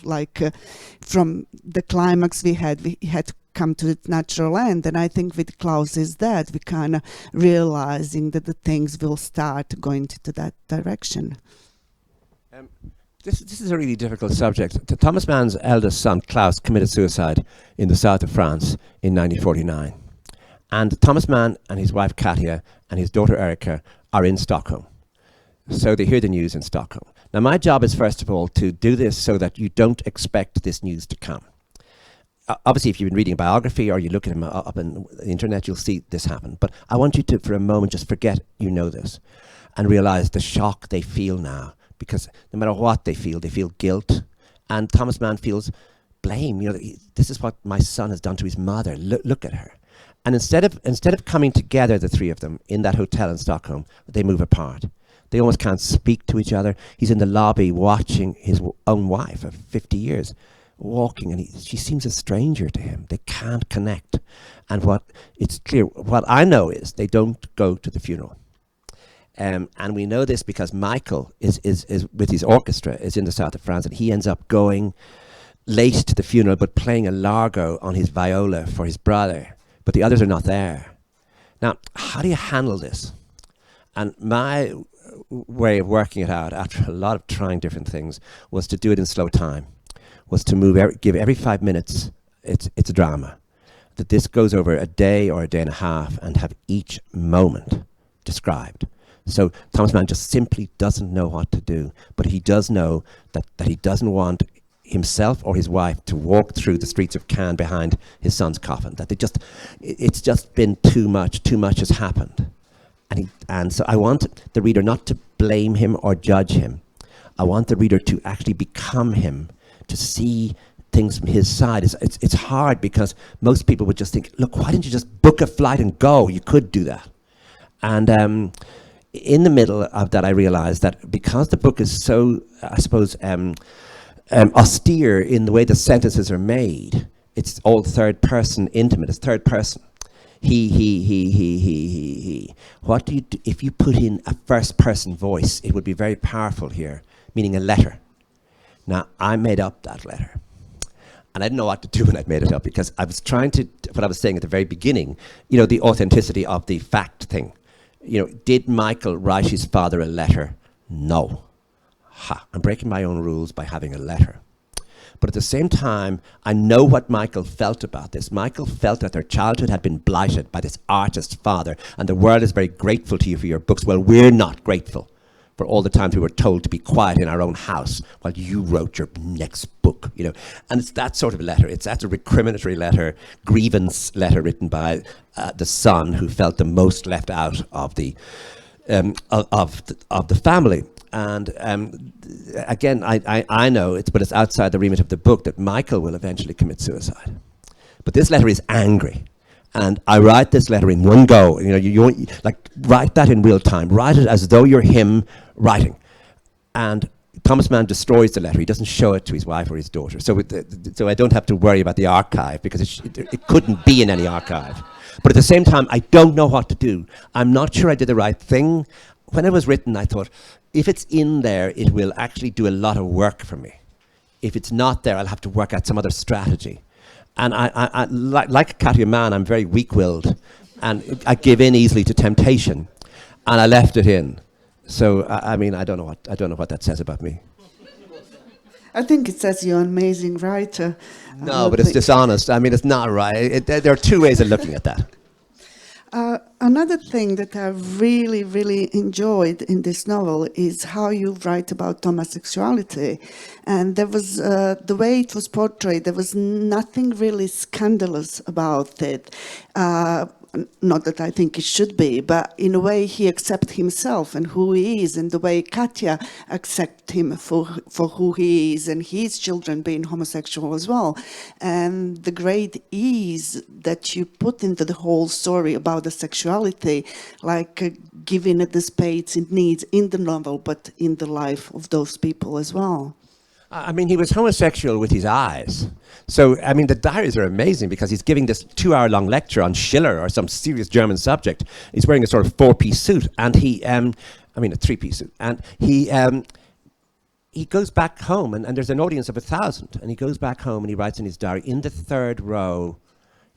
from the climax we had to come to its natural end. And I think with Klaus is that we kind of realizing that the things will start going to that direction. This is a really difficult subject. Thomas Mann's eldest son, Klaus, committed suicide in the south of France in 1949. And Thomas Mann and his wife Katya and his daughter Erica are in Stockholm. So they hear the news in Stockholm. Now my job is, first of all, to do this so that you don't expect this news to come. Obviously, if you've been reading a biography or you look at him up on the internet, you'll see this happen. But I want you to, for a moment, just forget you know this and realize the shock they feel now. Because no matter what they feel guilt. And Thomas Mann feels blame. You know, this is what my son has done to his mother. Look at her. And instead of coming together, the three of them, in that hotel in Stockholm, they move apart. They almost can't speak to each other. He's in the lobby watching his own wife of 50 years walking, and she seems a stranger to him. They can't connect. And it's clear, what I know is they don't go to the funeral. And we know this because Michael is with his orchestra, is in the south of France, and he ends up going late to the funeral, but playing a largo on his viola for his brother. But the others are not there. Now, how do you handle this? And my way of working it out, after a lot of trying different things, was to do it in slow time, was to give every 5 minutes, it's a drama. That this goes over a day or a day and a half, and have each moment described. So Thomas Mann just simply doesn't know what to do. But he does know that he doesn't want himself or his wife to walk through the streets of Cannes behind his son's coffin. That it's just been too much has happened. And so I want the reader not to blame him or judge him. I want the reader to actually become him, to see things from his side. It's hard because most people would just think, look, why didn't you just book a flight and go? You could do that. And in the middle of that, I realized that because the book is so, I suppose, austere in the way the sentences are made, it's all third person intimate, it's third person. He. What do you do? If you put in a first person voice, it would be very powerful here, meaning a letter. Now, I made up that letter. And I didn't know what to do when I made it up, because I was trying to, what I was saying at the very beginning, you know, the authenticity of the fact thing. You know, did Michael write his father a letter? No. Ha, I'm breaking my own rules by having a letter. But at the same time, I know what Michael felt about this. Michael felt that their childhood had been blighted by this artist father, and the world is very grateful to you for your books. Well, we're not grateful for all the times we were told to be quiet in our own house while you wrote your next book, you know. And it's that sort of letter. That's a recriminatory letter, grievance letter written by the son who felt the most left out of the family. And again, I know but it's outside the remit of the book that Michael will eventually commit suicide. But this letter is angry. And I write this letter in one go. You know, you like write that in real time. Write it as though you're him writing. And Thomas Mann destroys the letter. He doesn't show it to his wife or his daughter. So I don't have to worry about the archive, because it couldn't be in any archive. But at the same time, I don't know what to do. I'm not sure I did the right thing. When it was written, I thought, if it's in there, it will actually do a lot of work for me. If it's not there, I'll have to work out some other strategy. And I like Katya Mann, I'm very weak-willed, and I give in easily to temptation, and I left it in. So I mean, I don't know what that says about me. I think it says you're an amazing writer. No, but it's dishonest. I mean, it's not right. There are two ways of looking at that. Another thing that I really, really enjoyed in this novel is how you write about homosexuality. And there was, the way it was portrayed, there was nothing really scandalous about it. Not that I think it should be, but in a way he accepts himself and who he is, and the way Katya accepts him for who he is, and his children being homosexual as well. And the great ease that you put into the whole story about the sexuality, like giving it the space it needs in the novel, but in the life of those people as well. I mean, he was homosexual with his eyes. So, I mean, the diaries are amazing because he's giving this 2-hour-long lecture on Schiller or some serious German subject. He's wearing a sort of 4-piece suit, and a 3-piece suit. And he goes back home, and there's an audience of 1,000, and he goes back home and he writes in his diary, in the 3rd row,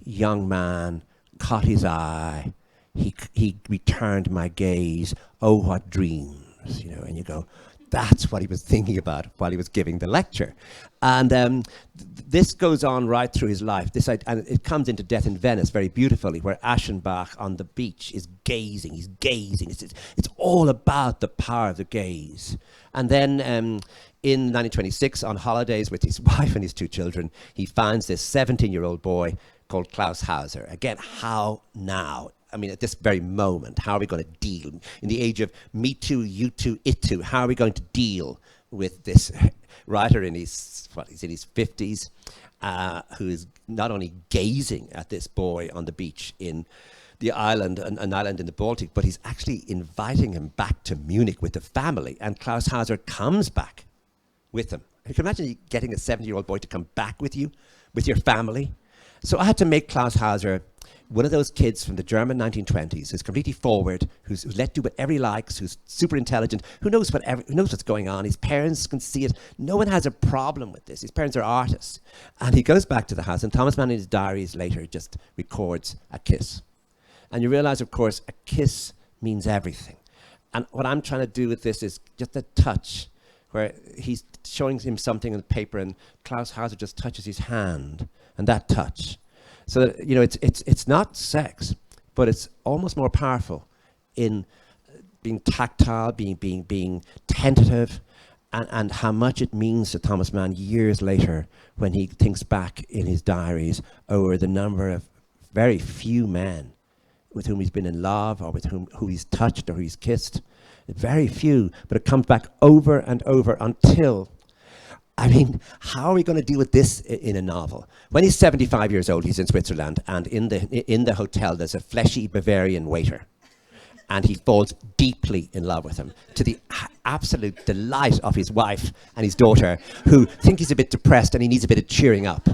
young man, caught his eye, he returned my gaze, oh, what dreams, you know, and you go, that's what he was thinking about while he was giving the lecture. And this goes on right through his life. And it comes into Death in Venice very beautifully, where Aschenbach on the beach is gazing. He's gazing. It's all about the power of the gaze. And then in 1926, on holidays with his wife and his 2 children, he finds this 17-year-old boy called Klaus Hauser. Again, how now? I mean, at this very moment, how are we going to deal? In the age of me too, you too, it too, how are we going to deal with this writer in he's in his 50s, who is not only gazing at this boy on the beach in the island, an island in the Baltic, but he's actually inviting him back to Munich with the family. And Klaus Hauser comes back with him. You can imagine getting a 70-year-old boy to come back with you, with your family. So I had to make Klaus Hauser one of those kids from the German 1920s who's completely forward, who's let do whatever he likes, who's super intelligent, who knows what's going on. His parents can see it. No one has a problem with this. His parents are artists. And he goes back to the house, and Thomas Mann in his diaries later just records a kiss. And you realize, of course, a kiss means everything. And what I'm trying to do with this is just a touch, where he's showing him something on the paper, and Klaus Hauser just touches his hand, and that touch. So that, you know, it's not sex, but it's almost more powerful in being tactile, being tentative, and how much it means to Thomas Mann years later when he thinks back in his diaries over the number of very few men with whom he's been in love or with who he's touched or who he's kissed. Very few, but it comes back over and over until, I mean, how are we going to deal with this in a novel? When he's 75 years old, he's in Switzerland, and in the hotel there's a fleshy Bavarian waiter, and he falls deeply in love with him, to the absolute delight of his wife and his daughter, who think he's a bit depressed and he needs a bit of cheering up.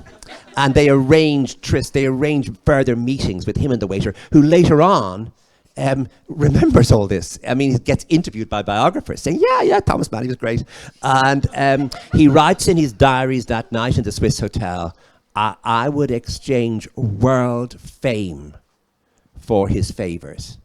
And they arrange further meetings with him and the waiter, who later on remembers all this. I mean, he gets interviewed by biographers saying, yeah, Thomas Mann, he was great. And he writes in his diaries that night in the Swiss hotel, I would exchange world fame for his favors.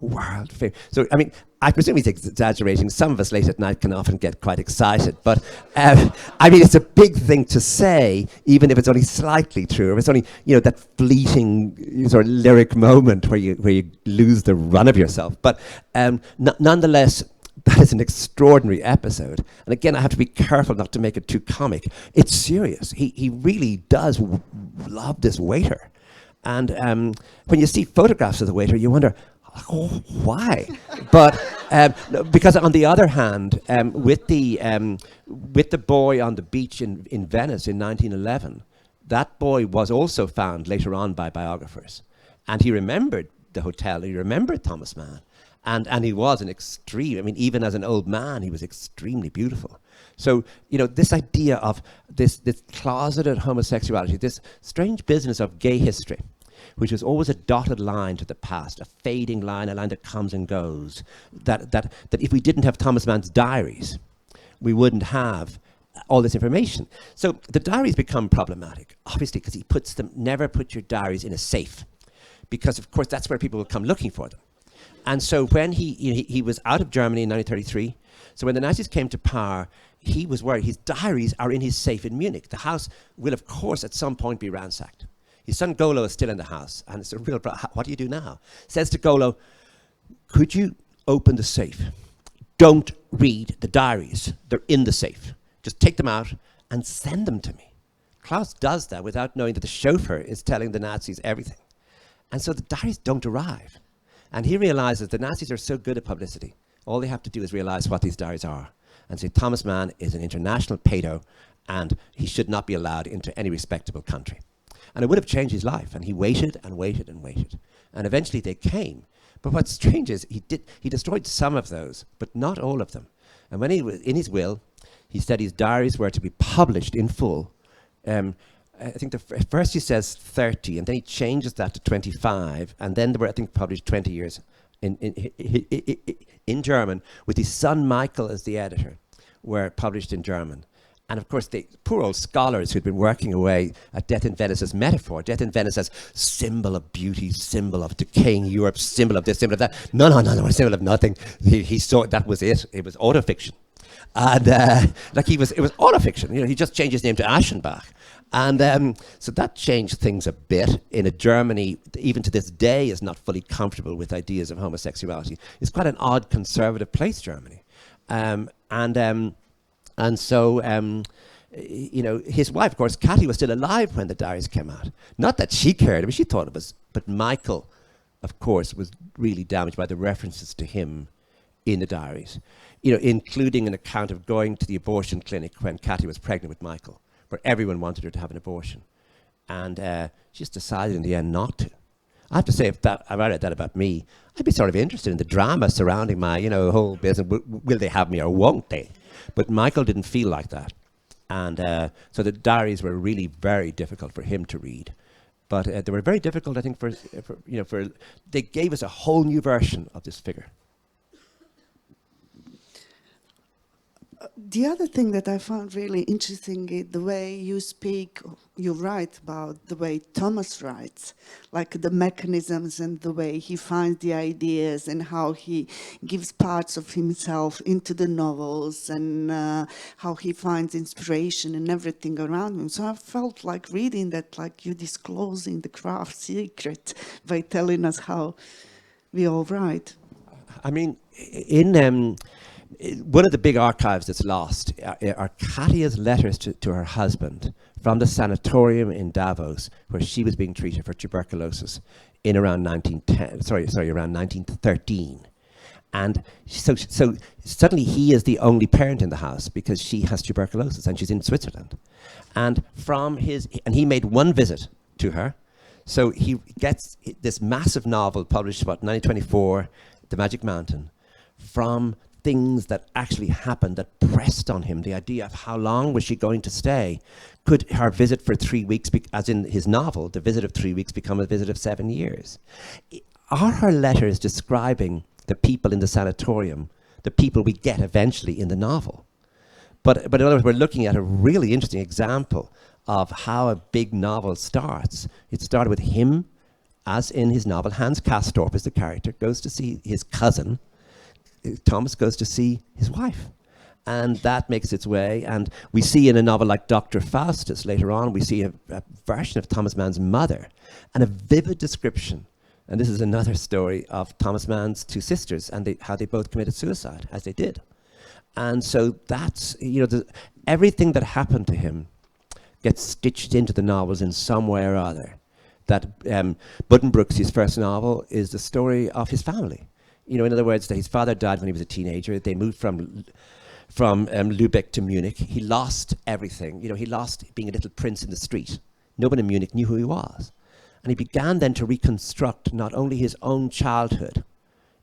World fame. So, I mean, I presume he's exaggerating. Some of us late at night can often get quite excited. But, I mean, it's a big thing to say, even if it's only slightly true. Or it's only, that fleeting sort of lyric moment where you lose the run of yourself. But nonetheless, that is an extraordinary episode. And again, I have to be careful not to make it too comic. It's serious. He really does love this waiter. And when you see photographs of the waiter, you wonder, oh, why? But because on the other hand, with the boy on the beach in Venice in 1911, that boy was also found later on by biographers, and he remembered the hotel. He remembered Thomas Mann, and he was an extreme. I mean, even as an old man, he was extremely beautiful. So this idea of this closeted homosexuality, this strange business of gay history, which is always a dotted line to the past, a fading line, a line that comes and goes, that if we didn't have Thomas Mann's diaries, we wouldn't have all this information. So the diaries become problematic, obviously, because he puts them, never put your diaries in a safe, because of course that's where people will come looking for them. And so when he was out of Germany in 1933, so when the Nazis came to power, he was worried. His diaries are in his safe in Munich. The house will, of course, at some point be ransacked. His son Golo is still in the house, and it's a real problem. What do you do now? Says to Golo, could you open the safe? Don't read the diaries. They're in the safe. Just take them out and send them to me. Klaus does that without knowing that the chauffeur is telling the Nazis everything. And so the diaries don't arrive. And he realizes the Nazis are so good at publicity. All they have to do is realize what these diaries are and say Thomas Mann is an international pedo and he should not be allowed into any respectable country. And it would have changed his life. And he waited and waited and waited. And eventually they came. But what's strange is he destroyed some of those, but not all of them. And when he was in his will, he said his diaries were to be published in full. I think first he says 30, and then he changes that to 25. And then they were, I think, published 20 years in German, with his son Michael as the editor, were published in German. And of course, the poor old scholars who'd been working away at Death in Venice as metaphor, Death in Venice as symbol of beauty, symbol of decaying Europe, symbol of this, symbol of that. No, symbol of nothing. He saw that was it. It was autofiction. And it was autofiction. He just changed his name to Aschenbach. And so that changed things a bit in a Germany, even to this day, is not fully comfortable with ideas of homosexuality. It's quite an odd conservative place, Germany. And so, his wife, of course, Cathy, was still alive when the diaries came out. Not that she cared, I mean, she thought it was, but Michael, of course, was really damaged by the references to him in the diaries, including an account of going to the abortion clinic when Cathy was pregnant with Michael, where everyone wanted her to have an abortion. And she just decided in the end not to. I have to say, if I read that about me, I'd be sort of interested in the drama surrounding my, whole business. Will they have me or won't they? But Michael didn't feel like that. And so the diaries were really very difficult for him to read. But they were very difficult, I think, they gave us a whole new version of this figure. The other thing that I found really interesting is the way you write about the way Thomas writes, like the mechanisms and the way he finds the ideas and how he gives parts of himself into the novels and how he finds inspiration and everything around him. So I felt like reading that, like you disclosing the craft secret by telling us how we all write. I mean, in one of the big archives that's lost are Katya's letters to her husband from the sanatorium in Davos, where she was being treated for tuberculosis in around 1910. Around 1913. And so suddenly he is the only parent in the house because she has tuberculosis and she's in Switzerland. And he made one visit to her. So he gets this massive novel published, 1924, The Magic Mountain, from things that actually happened that pressed on him the idea of how long was she going to stay. Could her visit for 3 weeks, as in his novel, the visit of 3 weeks, become a visit of 7 years? Are her letters describing the people in the sanatorium, the people we get eventually in the novel? But in other words, we're looking at a really interesting example of how a big novel starts. It started with him, as in his novel. Hans Castorp is the character, goes to see his cousin. Thomas goes to see his wife. And that makes its way. And we see in a novel like Dr. Faustus later on, we see a version of Thomas Mann's mother and a vivid description. And this is another story of Thomas Mann's two sisters and how they both committed suicide, as they did. And so that's, everything that happened to him gets stitched into the novels in some way or other. That Buddenbrooks, his first novel, is the story of his family. In other words, that his father died when he was a teenager. They moved from Lübeck to Munich. He lost everything. He lost being a little prince in the street. Nobody in Munich knew who he was. And he began then to reconstruct not only his own childhood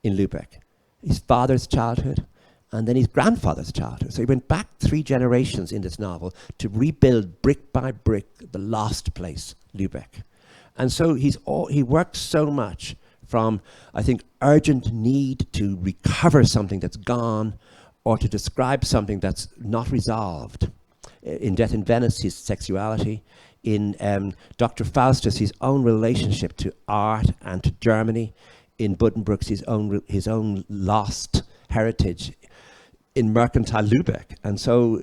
in Lübeck, his father's childhood, and then his grandfather's childhood. So he went back 3 generations in this novel to rebuild brick by brick the lost place, Lübeck. And so he works so much from, I think, urgent need to recover something that's gone or to describe something that's not resolved. In Death in Venice, his sexuality. In Dr. Faustus, his own relationship to art and to Germany. In Buddenbrooks, his own lost heritage in mercantile Lübeck. And so,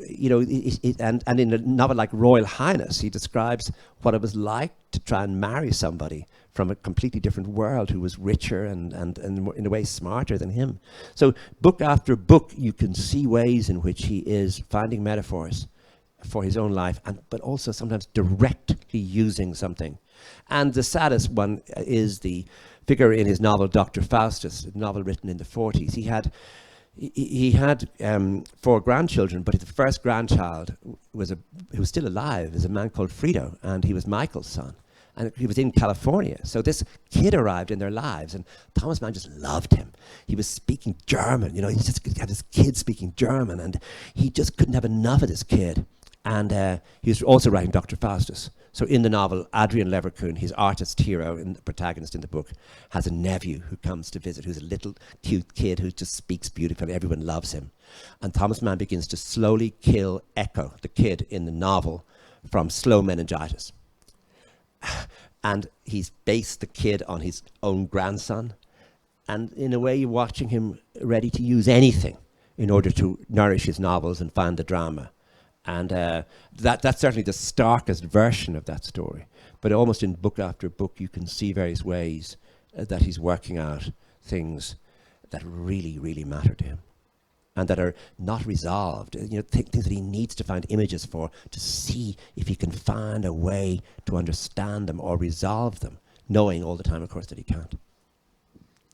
and in a novel like Royal Highness, he describes what it was like to try and marry somebody from a completely different world who was richer and in a way smarter than him. So book after book, you can see ways in which he is finding metaphors for his own life, but also sometimes directly using something. And the saddest one is the figure in his novel, Dr. Faustus, a novel written in the 40s. He had 4 grandchildren, but the first grandchild who was still alive, is a man called Frido, and he was Michael's son. And he was in California. So this kid arrived in their lives, and Thomas Mann just loved him. He was speaking German, he just had this kid speaking German, and he just couldn't have enough of this kid. And he was also writing Dr. Faustus. So in the novel, Adrian Leverkuhn, his artist hero and the protagonist in the book, has a nephew who comes to visit, who's a little cute kid who just speaks beautifully. Everyone loves him. And Thomas Mann begins to slowly kill Echo, the kid in the novel, from slow meningitis. And he's based the kid on his own grandson. And in a way, you're watching him ready to use anything in order to nourish his novels and find the drama. And that's certainly the starkest version of that story. But almost in book after book, you can see various ways that he's working out things that really, really matter to him and that are not resolved. Things that he needs to find images for to see if he can find a way to understand them or resolve them, knowing all the time, of course, that he can't.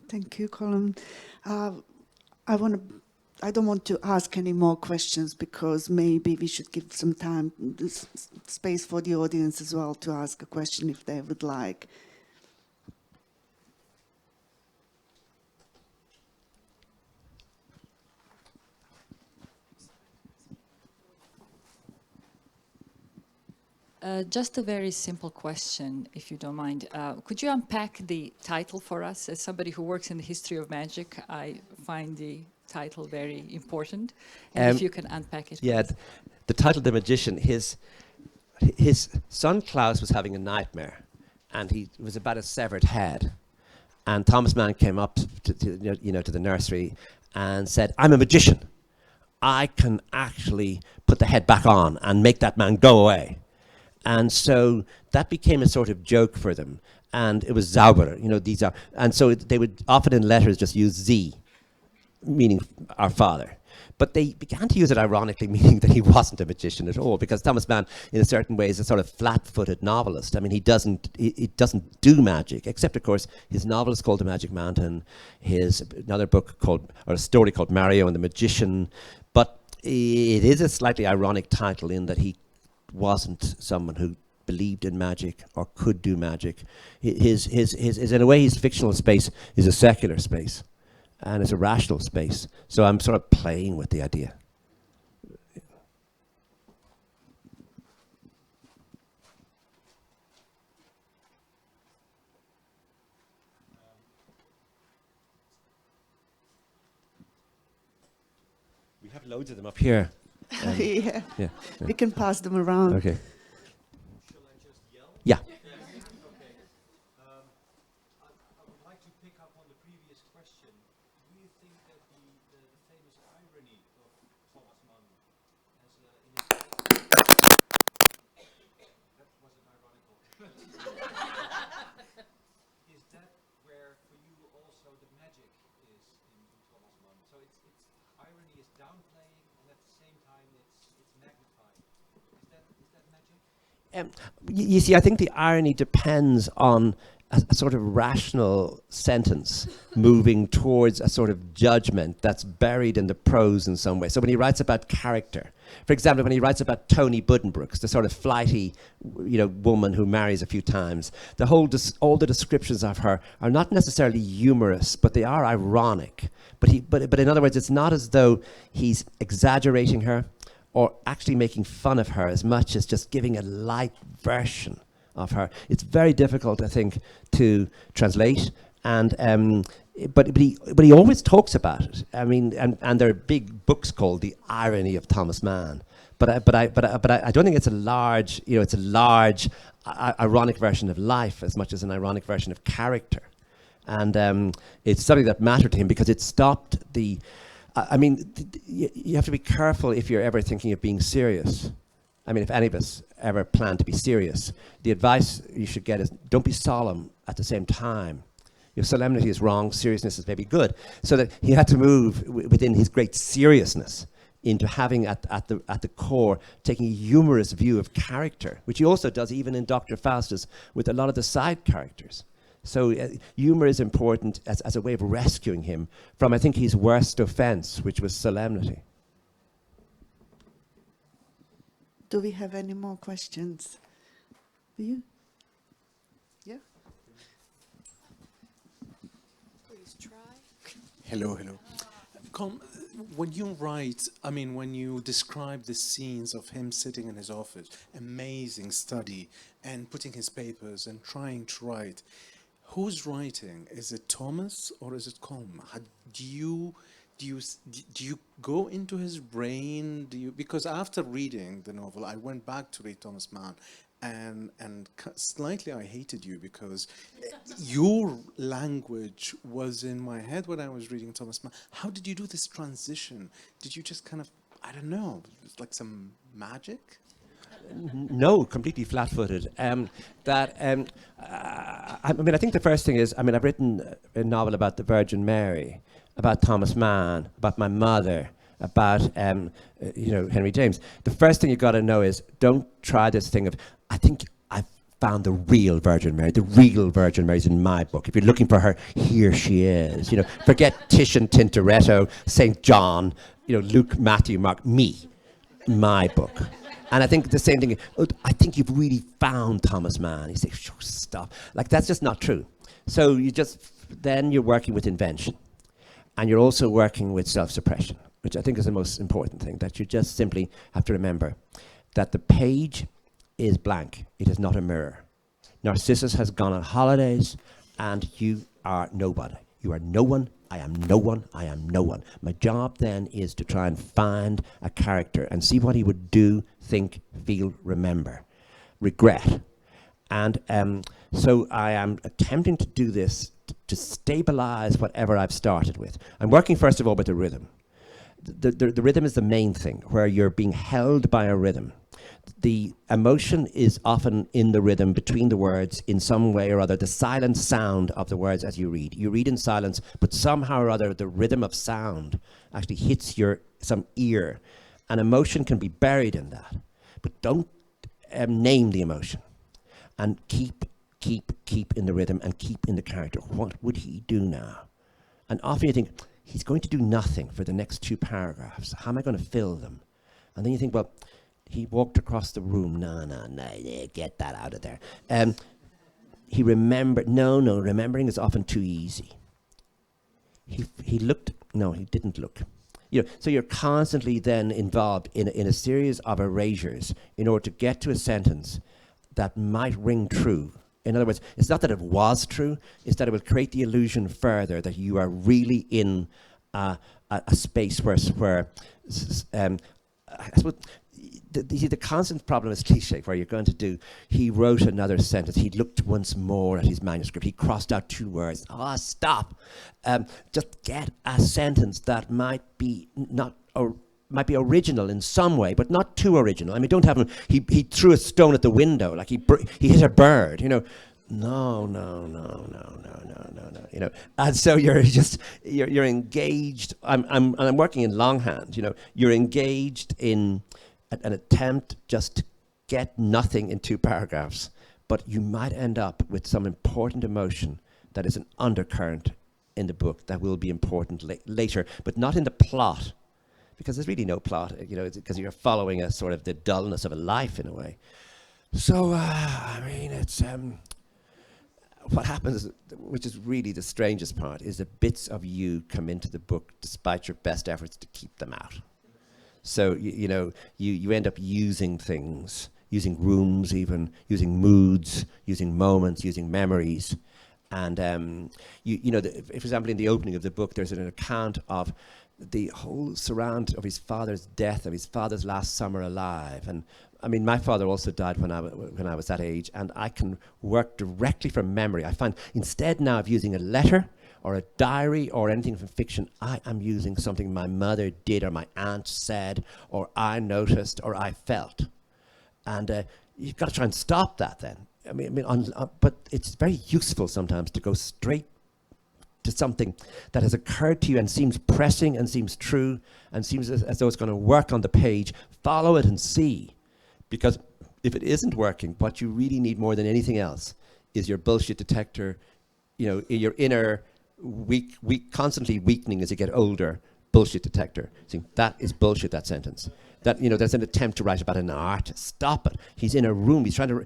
Thank you, Colm. I don't want to ask any more questions because maybe we should give some time, space for the audience as well to ask a question if they would like. Just a very simple question, if you don't mind. Could you unpack the title for us? As somebody who works in the history of magic, I find the title very important. And if you can unpack it. Yeah, the title, The Magician, his son Klaus was having a nightmare, and it was about a severed head. And Thomas Mann came up to the nursery and said, "I'm a magician. I can actually put the head back on and make that man go away." And so that became a sort of joke for them. And it was Zauberer, these are, and so they would often in letters just use Z. meaning our father. But they began to use it ironically, meaning that he wasn't a magician at all, because Thomas Mann, in a certain way, is a sort of flat-footed novelist. I mean, he doesn't do magic, except, of course, his novel is called The Magic Mountain, his another book called, or a story called Mario and the Magician. But it is a slightly ironic title in that he wasn't someone who believed in magic or could do magic. His in a way, his fictional space is a secular space. And it's a rational space. So I'm sort of playing with the idea. We have loads of them up here. Yeah. Yeah. We can pass them around. Okay. Yeah. You see, I think the irony depends on a sort of rational sentence moving towards a sort of judgment that's buried in the prose in some way. So when he writes about character, for example, when he writes about Tony Buddenbrooks, the sort of flighty, woman who marries a few times, all the descriptions of her are not necessarily humorous, but they are ironic. But in other words, it's not as though he's exaggerating her or actually making fun of her as much as just giving a light version of her. It's very difficult, I think, to translate, and but he always talks about it. I mean, and there are big books called The Irony of Thomas Mann. But I don't think it's a large, ironic version of life as much as an ironic version of character, and it's something that mattered to him because it stopped the. I mean, you have to be careful if you're ever thinking of being serious. I mean, if any of us ever plan to be serious, the advice you should get is don't be solemn at the same time. Your solemnity is wrong, seriousness is maybe good. So that he had to move within his great seriousness into having at the core, taking a humorous view of character, which he also does even in Dr. Faustus with a lot of the side characters. So humor is important as a way of rescuing him from, I think, his worst offense, which was solemnity. Do we have any more questions? Do you? Yeah. Please try. Hello. Colm, when you write, when you describe the scenes of him sitting in his office, amazing study, and putting his papers and trying to write, who's writing? Is it Thomas or is it Colm? Do you go into his brain? Because after reading the novel, I went back to read Thomas Mann, and slightly I hated you because your language was in my head when I was reading Thomas Mann. How did you do this transition? Did you just kind of, I don't know, like some magic? No, completely flat-footed. I think the first thing is, I've written a novel about the Virgin Mary, about Thomas Mann, about my mother, about Henry James. The first thing you got to know is don't try this thing of, I think I've found the real Virgin Mary. The real Virgin Mary's in my book. If you're looking for her, here she is. Forget Titian, Tintoretto, St. John, Luke, Matthew, Mark, me, my book. And I think the same thing, I think you've really found Thomas Mann. You say, sure, stop. Like, that's just not true. So then you're working with invention. And you're also working with self-suppression, which I think is the most important thing, that you just simply have to remember that the page is blank. It is not a mirror. Narcissus has gone on holidays, and you are nobody. You are no one. I am no one. I am no one. My job then is to try and find a character and see what he would do, think, feel, remember, regret. And so I am attempting to do this to stabilize whatever I've started with. I'm working first of all with the rhythm. The rhythm is the main thing, where you're being held by a rhythm the emotion is often in the rhythm between the words in some way or other, the silent sound of the words as you read. You read in silence, but somehow or other the rhythm of sound actually hits some ear. And emotion can be buried in that. But don't name the emotion. And keep in the rhythm and keep in the character. What would he do now? And often you think, he's going to do nothing for the next 2 paragraphs. How am I going to fill them? And then you think, well, he walked across the room. No, get that out of there. He remembered. No, remembering is often too easy. He looked. No, he didn't look. So you're constantly then involved in a series of erasures in order to get to a sentence that might ring true. In other words, it's not that it was true, it's that it will create the illusion further that you are really in a space where I suppose, the constant problem is cliche, where you're going to do, he wrote another sentence, he looked once more at his manuscript, he crossed out 2 words. Stop. Just get a sentence that might be original in some way, but not too original. I mean, don't have him, he threw a stone at the window, like he hit a bird, No. And so you're engaged. I'm working in longhand. You're engaged in an attempt just to get nothing in 2 paragraphs, but you might end up with some important emotion that is an undercurrent in the book that will be important later, but not in the plot, because there's really no plot. Because you're following a sort of the dullness of a life in a way. So it's. What happens, which is really the strangest part, is that bits of you come into the book despite your best efforts to keep them out. So, you end up using things, using rooms even, using moods, using moments, using memories. And, for example, in the opening of the book, there's an account of the whole surround of his father's death, of his father's last summer alive. And I mean, my father also died when I was that age, and I can work directly from memory. I find instead now of using a letter or a diary or anything from fiction, I am using something my mother did or my aunt said or I noticed or I felt. And you've got to try and stop that then. But it's very useful sometimes to go straight to something that has occurred to you and seems pressing and seems true and seems as though it's going to work on the page. Follow it and see. Because if it isn't working, what you really need more than anything else is your bullshit detector, your inner constantly weakening as you get older bullshit detector. See, that is bullshit, that sentence. That, there's an attempt to write about an artist. Stop it. He's in a room. He's trying to,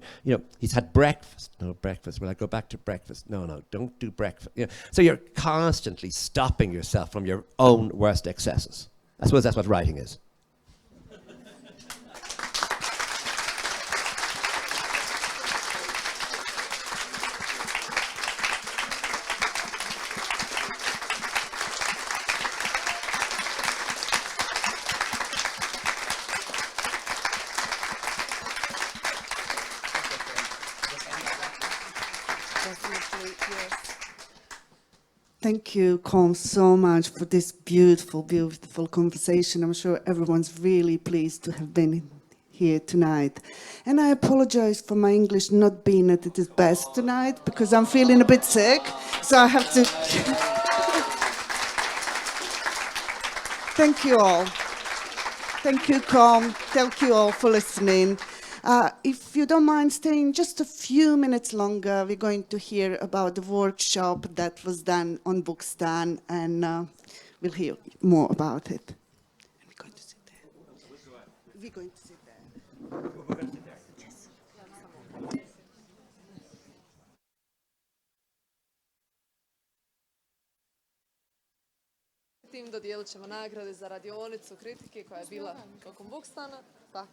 he's had breakfast. No breakfast. Will I go back to breakfast? No, don't do breakfast. So you're constantly stopping yourself from your own worst excesses. I suppose that's what writing is. Thank you, COLM, so much for this beautiful, beautiful conversation. I'm sure everyone's really pleased to have been here tonight. And I apologize for my English not being at its best tonight because I'm feeling a bit sick, so I have to... Thank you all. Thank you, COLM. Thank you all for listening. If you don't mind staying just a few minutes longer, we're going to hear about the workshop that was done on Bookstand, and we'll hear more about it. And we're going to sit there. We're going to sit there. We're going to sit there. Yes. Tim dodijelit ćemo nagrade za radionicu kritike koja je bila tokom Bookstana. Tako.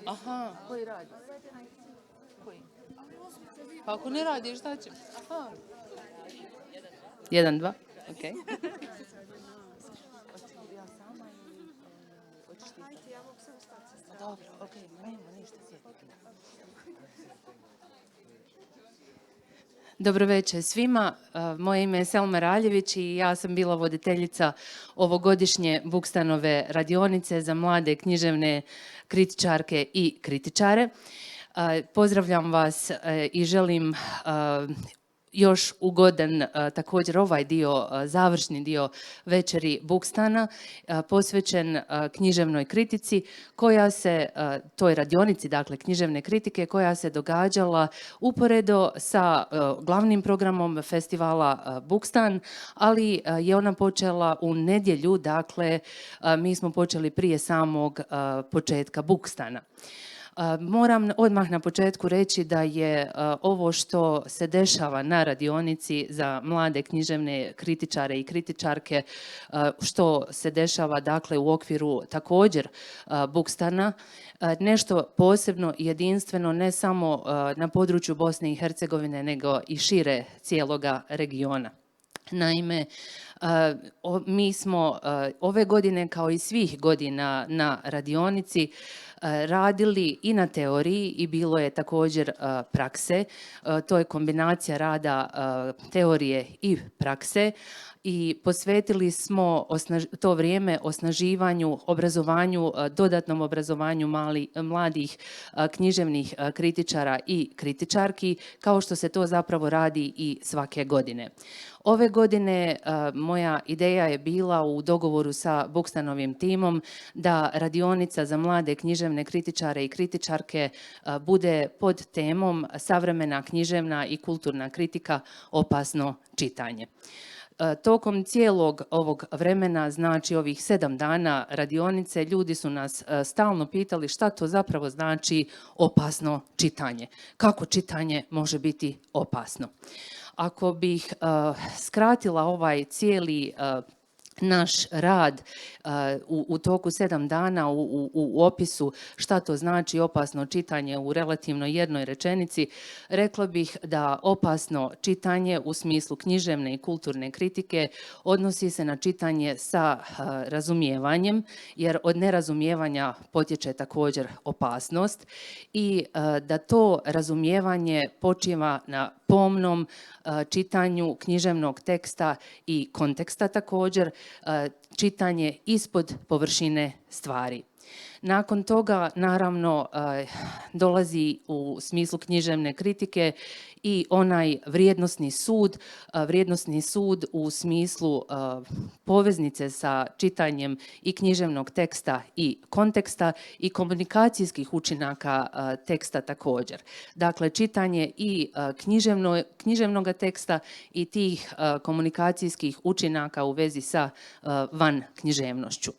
Aha, koji radi? Koji? Pa ako ne radi, šta će? Aha. 1, 2, okej. Dobro, okej, nema ništa sjetiti. Dobro večer svima. Moje ime je Selma Raljević i ja sam bila voditeljica ovogodišnje Bukstanove radionice za mlade književne kritičarke i kritičare. Pozdravljam vas i želim još ugodan također ovaj dio, završni dio večeri Bukstana, posvećen književnoj kritici koja se, toj radionici, dakle književne kritike koja se događala uporedo sa glavnim programom festivala Bukstan, ali je ona počela u nedjelju, dakle mi smo počeli prije samog početka Bukstana. Moram odmah na početku reći da je ovo što se dešava na radionici za mlade književne kritičare i kritičarke, što se dešava dakle u okviru također Bukstana, nešto posebno i jedinstveno ne samo na području Bosne i Hercegovine nego i šire cijeloga regiona. Naime, mi smo ove godine kao i svih godina na radionici radili i na teoriji i bilo je također prakse. To je kombinacija rada teorije i prakse i posvetili smo to vrijeme osnaživanju, obrazovanju, dodatnom obrazovanju mladih književnih kritičara i kritičarki, kao što se to zapravo radi i svake godine. Ove godine moja ideja je bila u dogovoru sa Bukstanovim timom da radionica za mlade književne kritičare i kritičarke bude pod temom savremena književna i kulturna kritika, opasno čitanje. Tokom cijelog ovog vremena, znači ovih 7 dana radionice, ljudi su nas stalno pitali šta to zapravo znači opasno čitanje. Kako čitanje može biti opasno? Ako bih skratila ovaj cijeli naš rad u toku 7 dana u opisu šta to znači opasno čitanje u relativno jednoj rečenici, rekla bih da opasno čitanje u smislu književne i kulturne kritike odnosi se na čitanje sa razumijevanjem, jer od nerazumijevanja potječe također opasnost i da to razumijevanje počiva na pomnom čitanju književnog teksta i konteksta također, čitanje ispod površine stvari. Nakon toga, naravno, dolazi u smislu književne kritike i onaj vrijednosni sud u smislu poveznice sa čitanjem i književnog teksta i konteksta i komunikacijskih učinaka teksta također. Dakle, čitanje i književnog teksta i tih komunikacijskih učinaka u vezi sa van književnošću.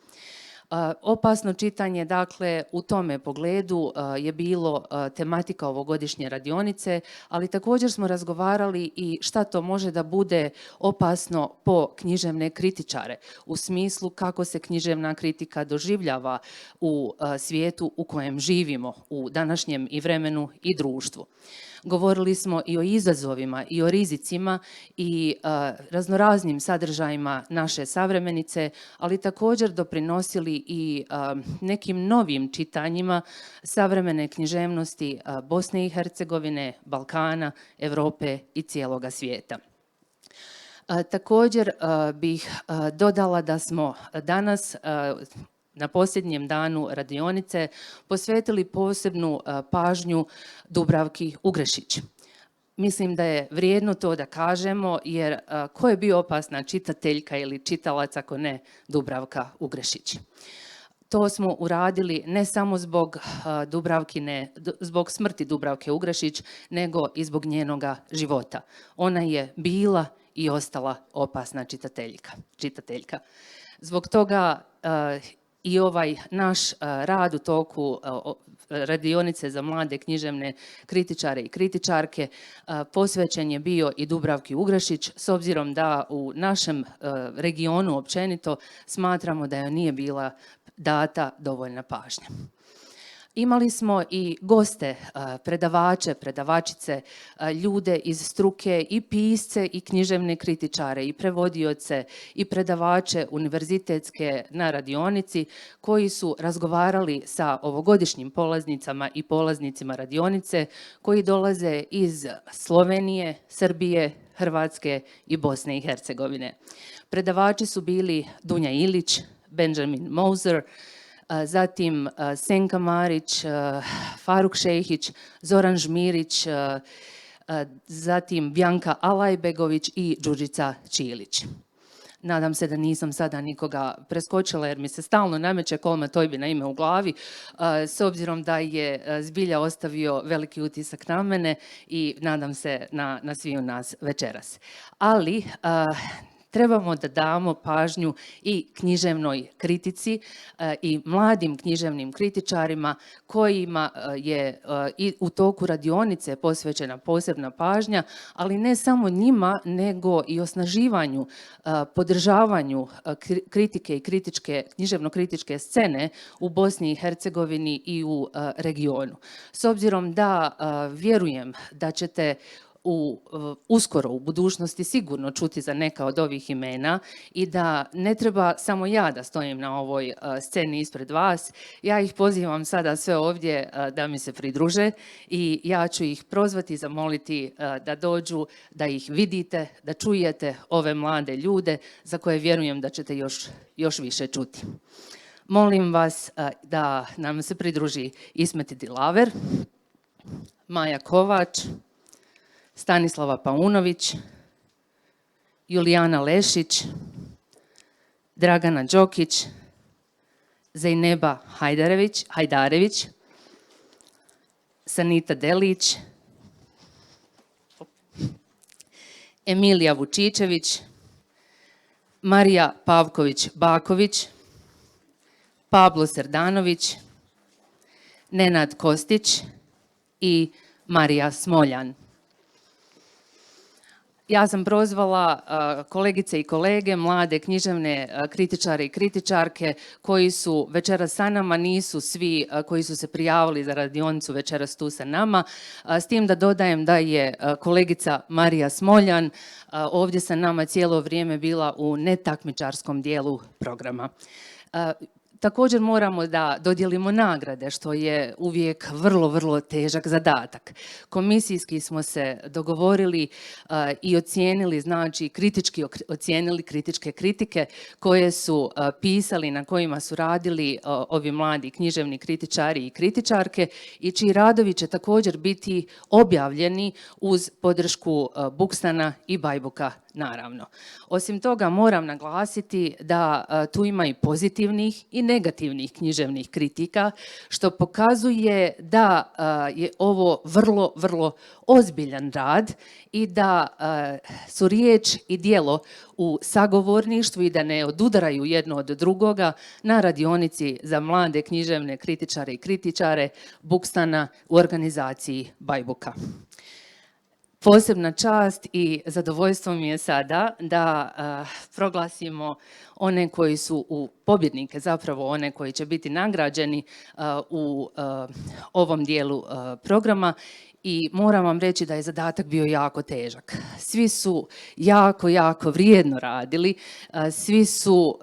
Opasno čitanje, dakle, u tome pogledu je bilo tematika ovogodišnje radionice, ali također smo razgovarali i šta to može da bude opasno po književne kritičare, u smislu kako se književna kritika doživljava u svijetu u kojem živimo, u današnjem i vremenu i društvu. Govorili smo i o izazovima i o rizicima i raznoraznim sadržajima naše savremenice, ali također doprinosili i nekim novim čitanjima savremene književnosti Bosne i Hercegovine, Balkana, Europe i cijeloga svijeta. Također bih dodala da smo danas na posljednjem danu radionice posvetili posebnu pažnju Dubravki Ugrešić. Mislim da je vrijedno to da kažemo, jer ko je bio opasna čitateljka ili čitalac ako ne Dubravka Ugrešić? To smo uradili ne samo zbog smrti Dubravke Ugrešić, nego i zbog njenoga života. Ona je bila i ostala opasna čitateljka. Zbog toga i ovaj naš rad u toku radionice za mlade književne kritičare i kritičarke posvećen je bio i Dubravki Ugrešić, s obzirom da u našem regionu općenito smatramo da joj nije bila data dovoljna pažnja. Imali smo i goste, predavače, predavačice, ljude iz struke i pisce i književne kritičare i prevodioce i predavače univerzitetske na radionici koji su razgovarali sa ovogodišnjim polaznicama i polaznicima radionice koji dolaze iz Slovenije, Srbije, Hrvatske i Bosne i Hercegovine. Predavači su bili Dunja Ilić, Benjamin Moser, zatim Senka Marić, Faruk Šehić, Zoran Žmirić, zatim Bjanka Alajbegović i Đurđica Čilić. Nadam se da nisam sada nikoga preskočila jer mi se stalno nameće Colma TÓIBINA ime u glavi, s obzirom da je zbilja ostavio veliki utisak na mene i nadam se na sviju nas večeras. Ali trebamo da damo pažnju i književnoj kritici i mladim književnim kritičarima kojima je i u toku radionice posvećena posebna pažnja, ali ne samo njima, nego i osnaživanju, podržavanju kritike i književno-kritičke scene u Bosni i Hercegovini i u regionu. S obzirom da vjerujem da ćete uskoro u budućnosti sigurno čuti za neka od ovih imena i da ne treba samo ja da stojim na ovoj sceni ispred vas. Ja ih pozivam sada sve ovdje da mi se pridruže i ja ću ih prozvati i zamoliti da dođu, da ih vidite, da čujete ove mlade ljude za koje vjerujem da ćete još više čuti. Molim vas da nam se pridruži Ismet Dilaver, Maja Kovač, Stanislava Paunović, Julijana Lešić, Dragana Đokić, Zejneba Hajdarević, Sanita Delić, Emilija Vučičević, Marija Pavković-Baković, Pablo Serdanović, Nenad Kostić i Marija Smoljan. Ja sam prozvala kolegice i kolege, mlade književne kritičare i kritičarke koji su večeras sa nama, nisu svi koji su se prijavili za radionicu večeras tu sa nama, s tim da dodajem da je kolegica Marija Smoljan ovdje sa nama cijelo vrijeme bila u netakmičarskom dijelu programa. Također moramo da dodijelimo nagrade, što je uvijek vrlo težak zadatak. Komisijski smo se dogovorili i ocijenili, znači kritički ocijenili kritičke kritike koje su pisali, na kojima su radili ovi mladi književni kritičari i kritičarke i čiji radovi će također biti objavljeni uz podršku Bukstana i Bajbuka, naravno. Osim toga moram naglasiti da tu ima i pozitivnih i negativnih književnih kritika, što pokazuje da je ovo vrlo ozbiljan rad i da su riječ i djelo u sagovorništvu i da ne odudaraju jedno od drugoga na radionici za mlade književne kritičare i kritičare Bukstana u organizaciji Bajbuka. Posebna čast i zadovoljstvo mi je sada da proglasimo one koji su pobjednike, zapravo one koji će biti nagrađeni u ovom dijelu programa. I moram vam reći da je zadatak bio jako težak. Svi su jako vrijedno radili, svi su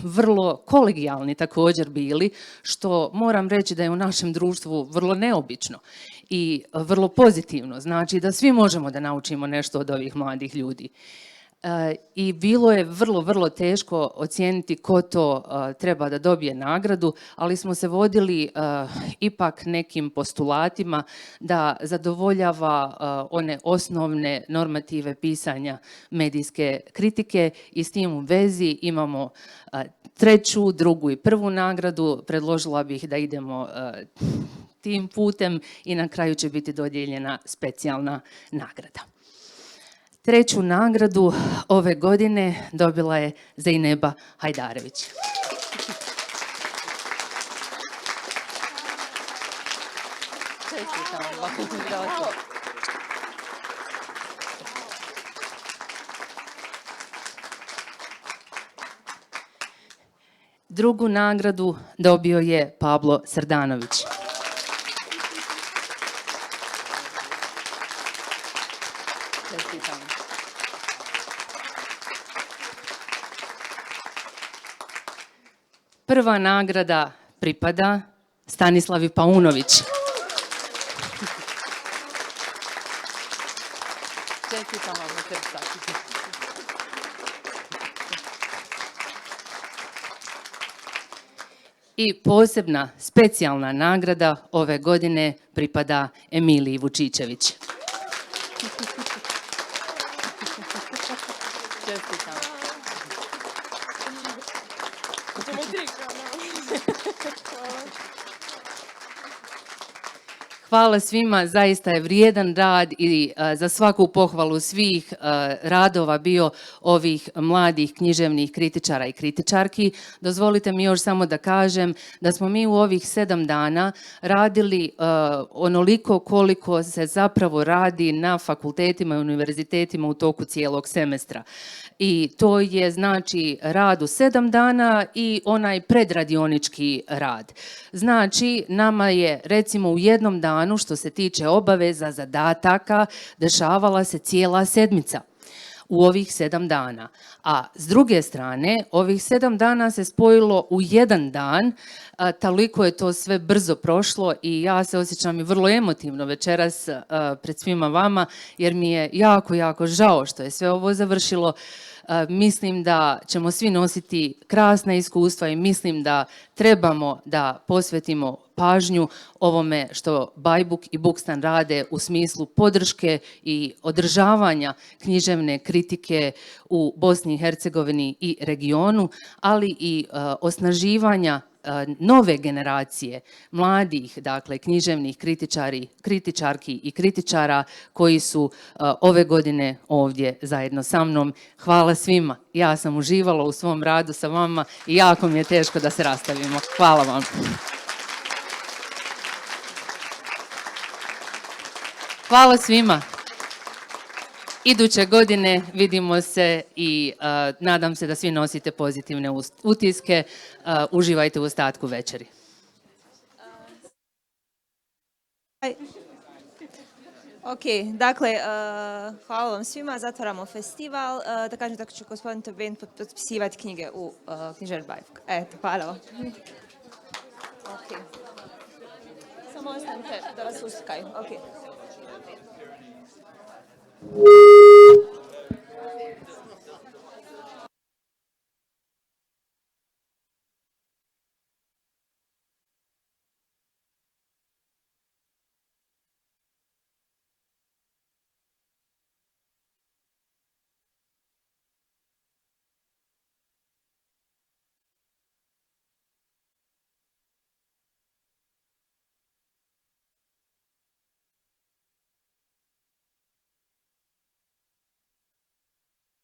vrlo kolegijalni također bili, što moram reći da je u našem društvu vrlo neobično i vrlo pozitivno. Znači da svi možemo da naučimo nešto od ovih mladih ljudi. I bilo je vrlo teško ocijeniti ko to treba da dobije nagradu, ali smo se vodili ipak nekim postulatima da zadovoljava one osnovne normative pisanja medijske kritike i s tim u vezi imamo treću, drugu i prvu nagradu. Predložila bih da idemo tim putem i na kraju će biti dodijeljena specijalna nagrada. Treću nagradu ove godine dobila je Zejneba Hajdarević. Drugu nagradu dobio je Pablo Serdanović. Prva nagrada pripada Stanislavi Paunović. Čestitam vam na prestaciji. I posebna, specijalna nagrada ove godine pripada Emiliji Vučičević. Čestitam. Hvala svima, zaista je vrijedan rad i za svaku pohvalu svih radova bio ovih mladih književnih kritičara i kritičarki. Dozvolite mi još samo da kažem da smo mi u ovih 7 dana radili onoliko koliko se zapravo radi na fakultetima i univerzitetima u toku cijelog semestra. I to je znači rad u 7 dana i onaj predradionički rad. Znači, nama je recimo u jednom danu što se tiče obaveza, zadataka, dešavala se cijela sedmica u ovih 7 dana. A s druge strane, ovih 7 dana se spojilo u jedan dan, toliko je to sve brzo prošlo i ja se osjećam i vrlo emotivno večeras pred svima vama, jer mi je jako, jako žao što je sve ovo završilo. Mislim da ćemo svi nositi krasna iskustva i mislim da trebamo da posvetimo pažnju ovome što Bajbuk i Bukstan rade u smislu podrške i održavanja književne kritike u Bosni i Hercegovini i regionu, ali i osnaživanja nove generacije mladih, dakle književnih kritičarki i kritičara koji su ove godine ovdje zajedno sa mnom. Hvala svima. Ja sam uživala u svom radu sa vama i jako mi je teško da se rastavimo. Hvala vam. Hvala svima. Iduće godine vidimo se i nadam se da svi nosite pozitivne utiske. Uživajte u ostatku večeri. Ok, dakle, hvala vam svima, zatvaramo festival. Da kažem tako ću gospodin TÓIBIN potpisivati knjige u knjižari Bajbuk. Eto, hvala vam. Ok. Samo ostanite da vas uslikaju. Ok.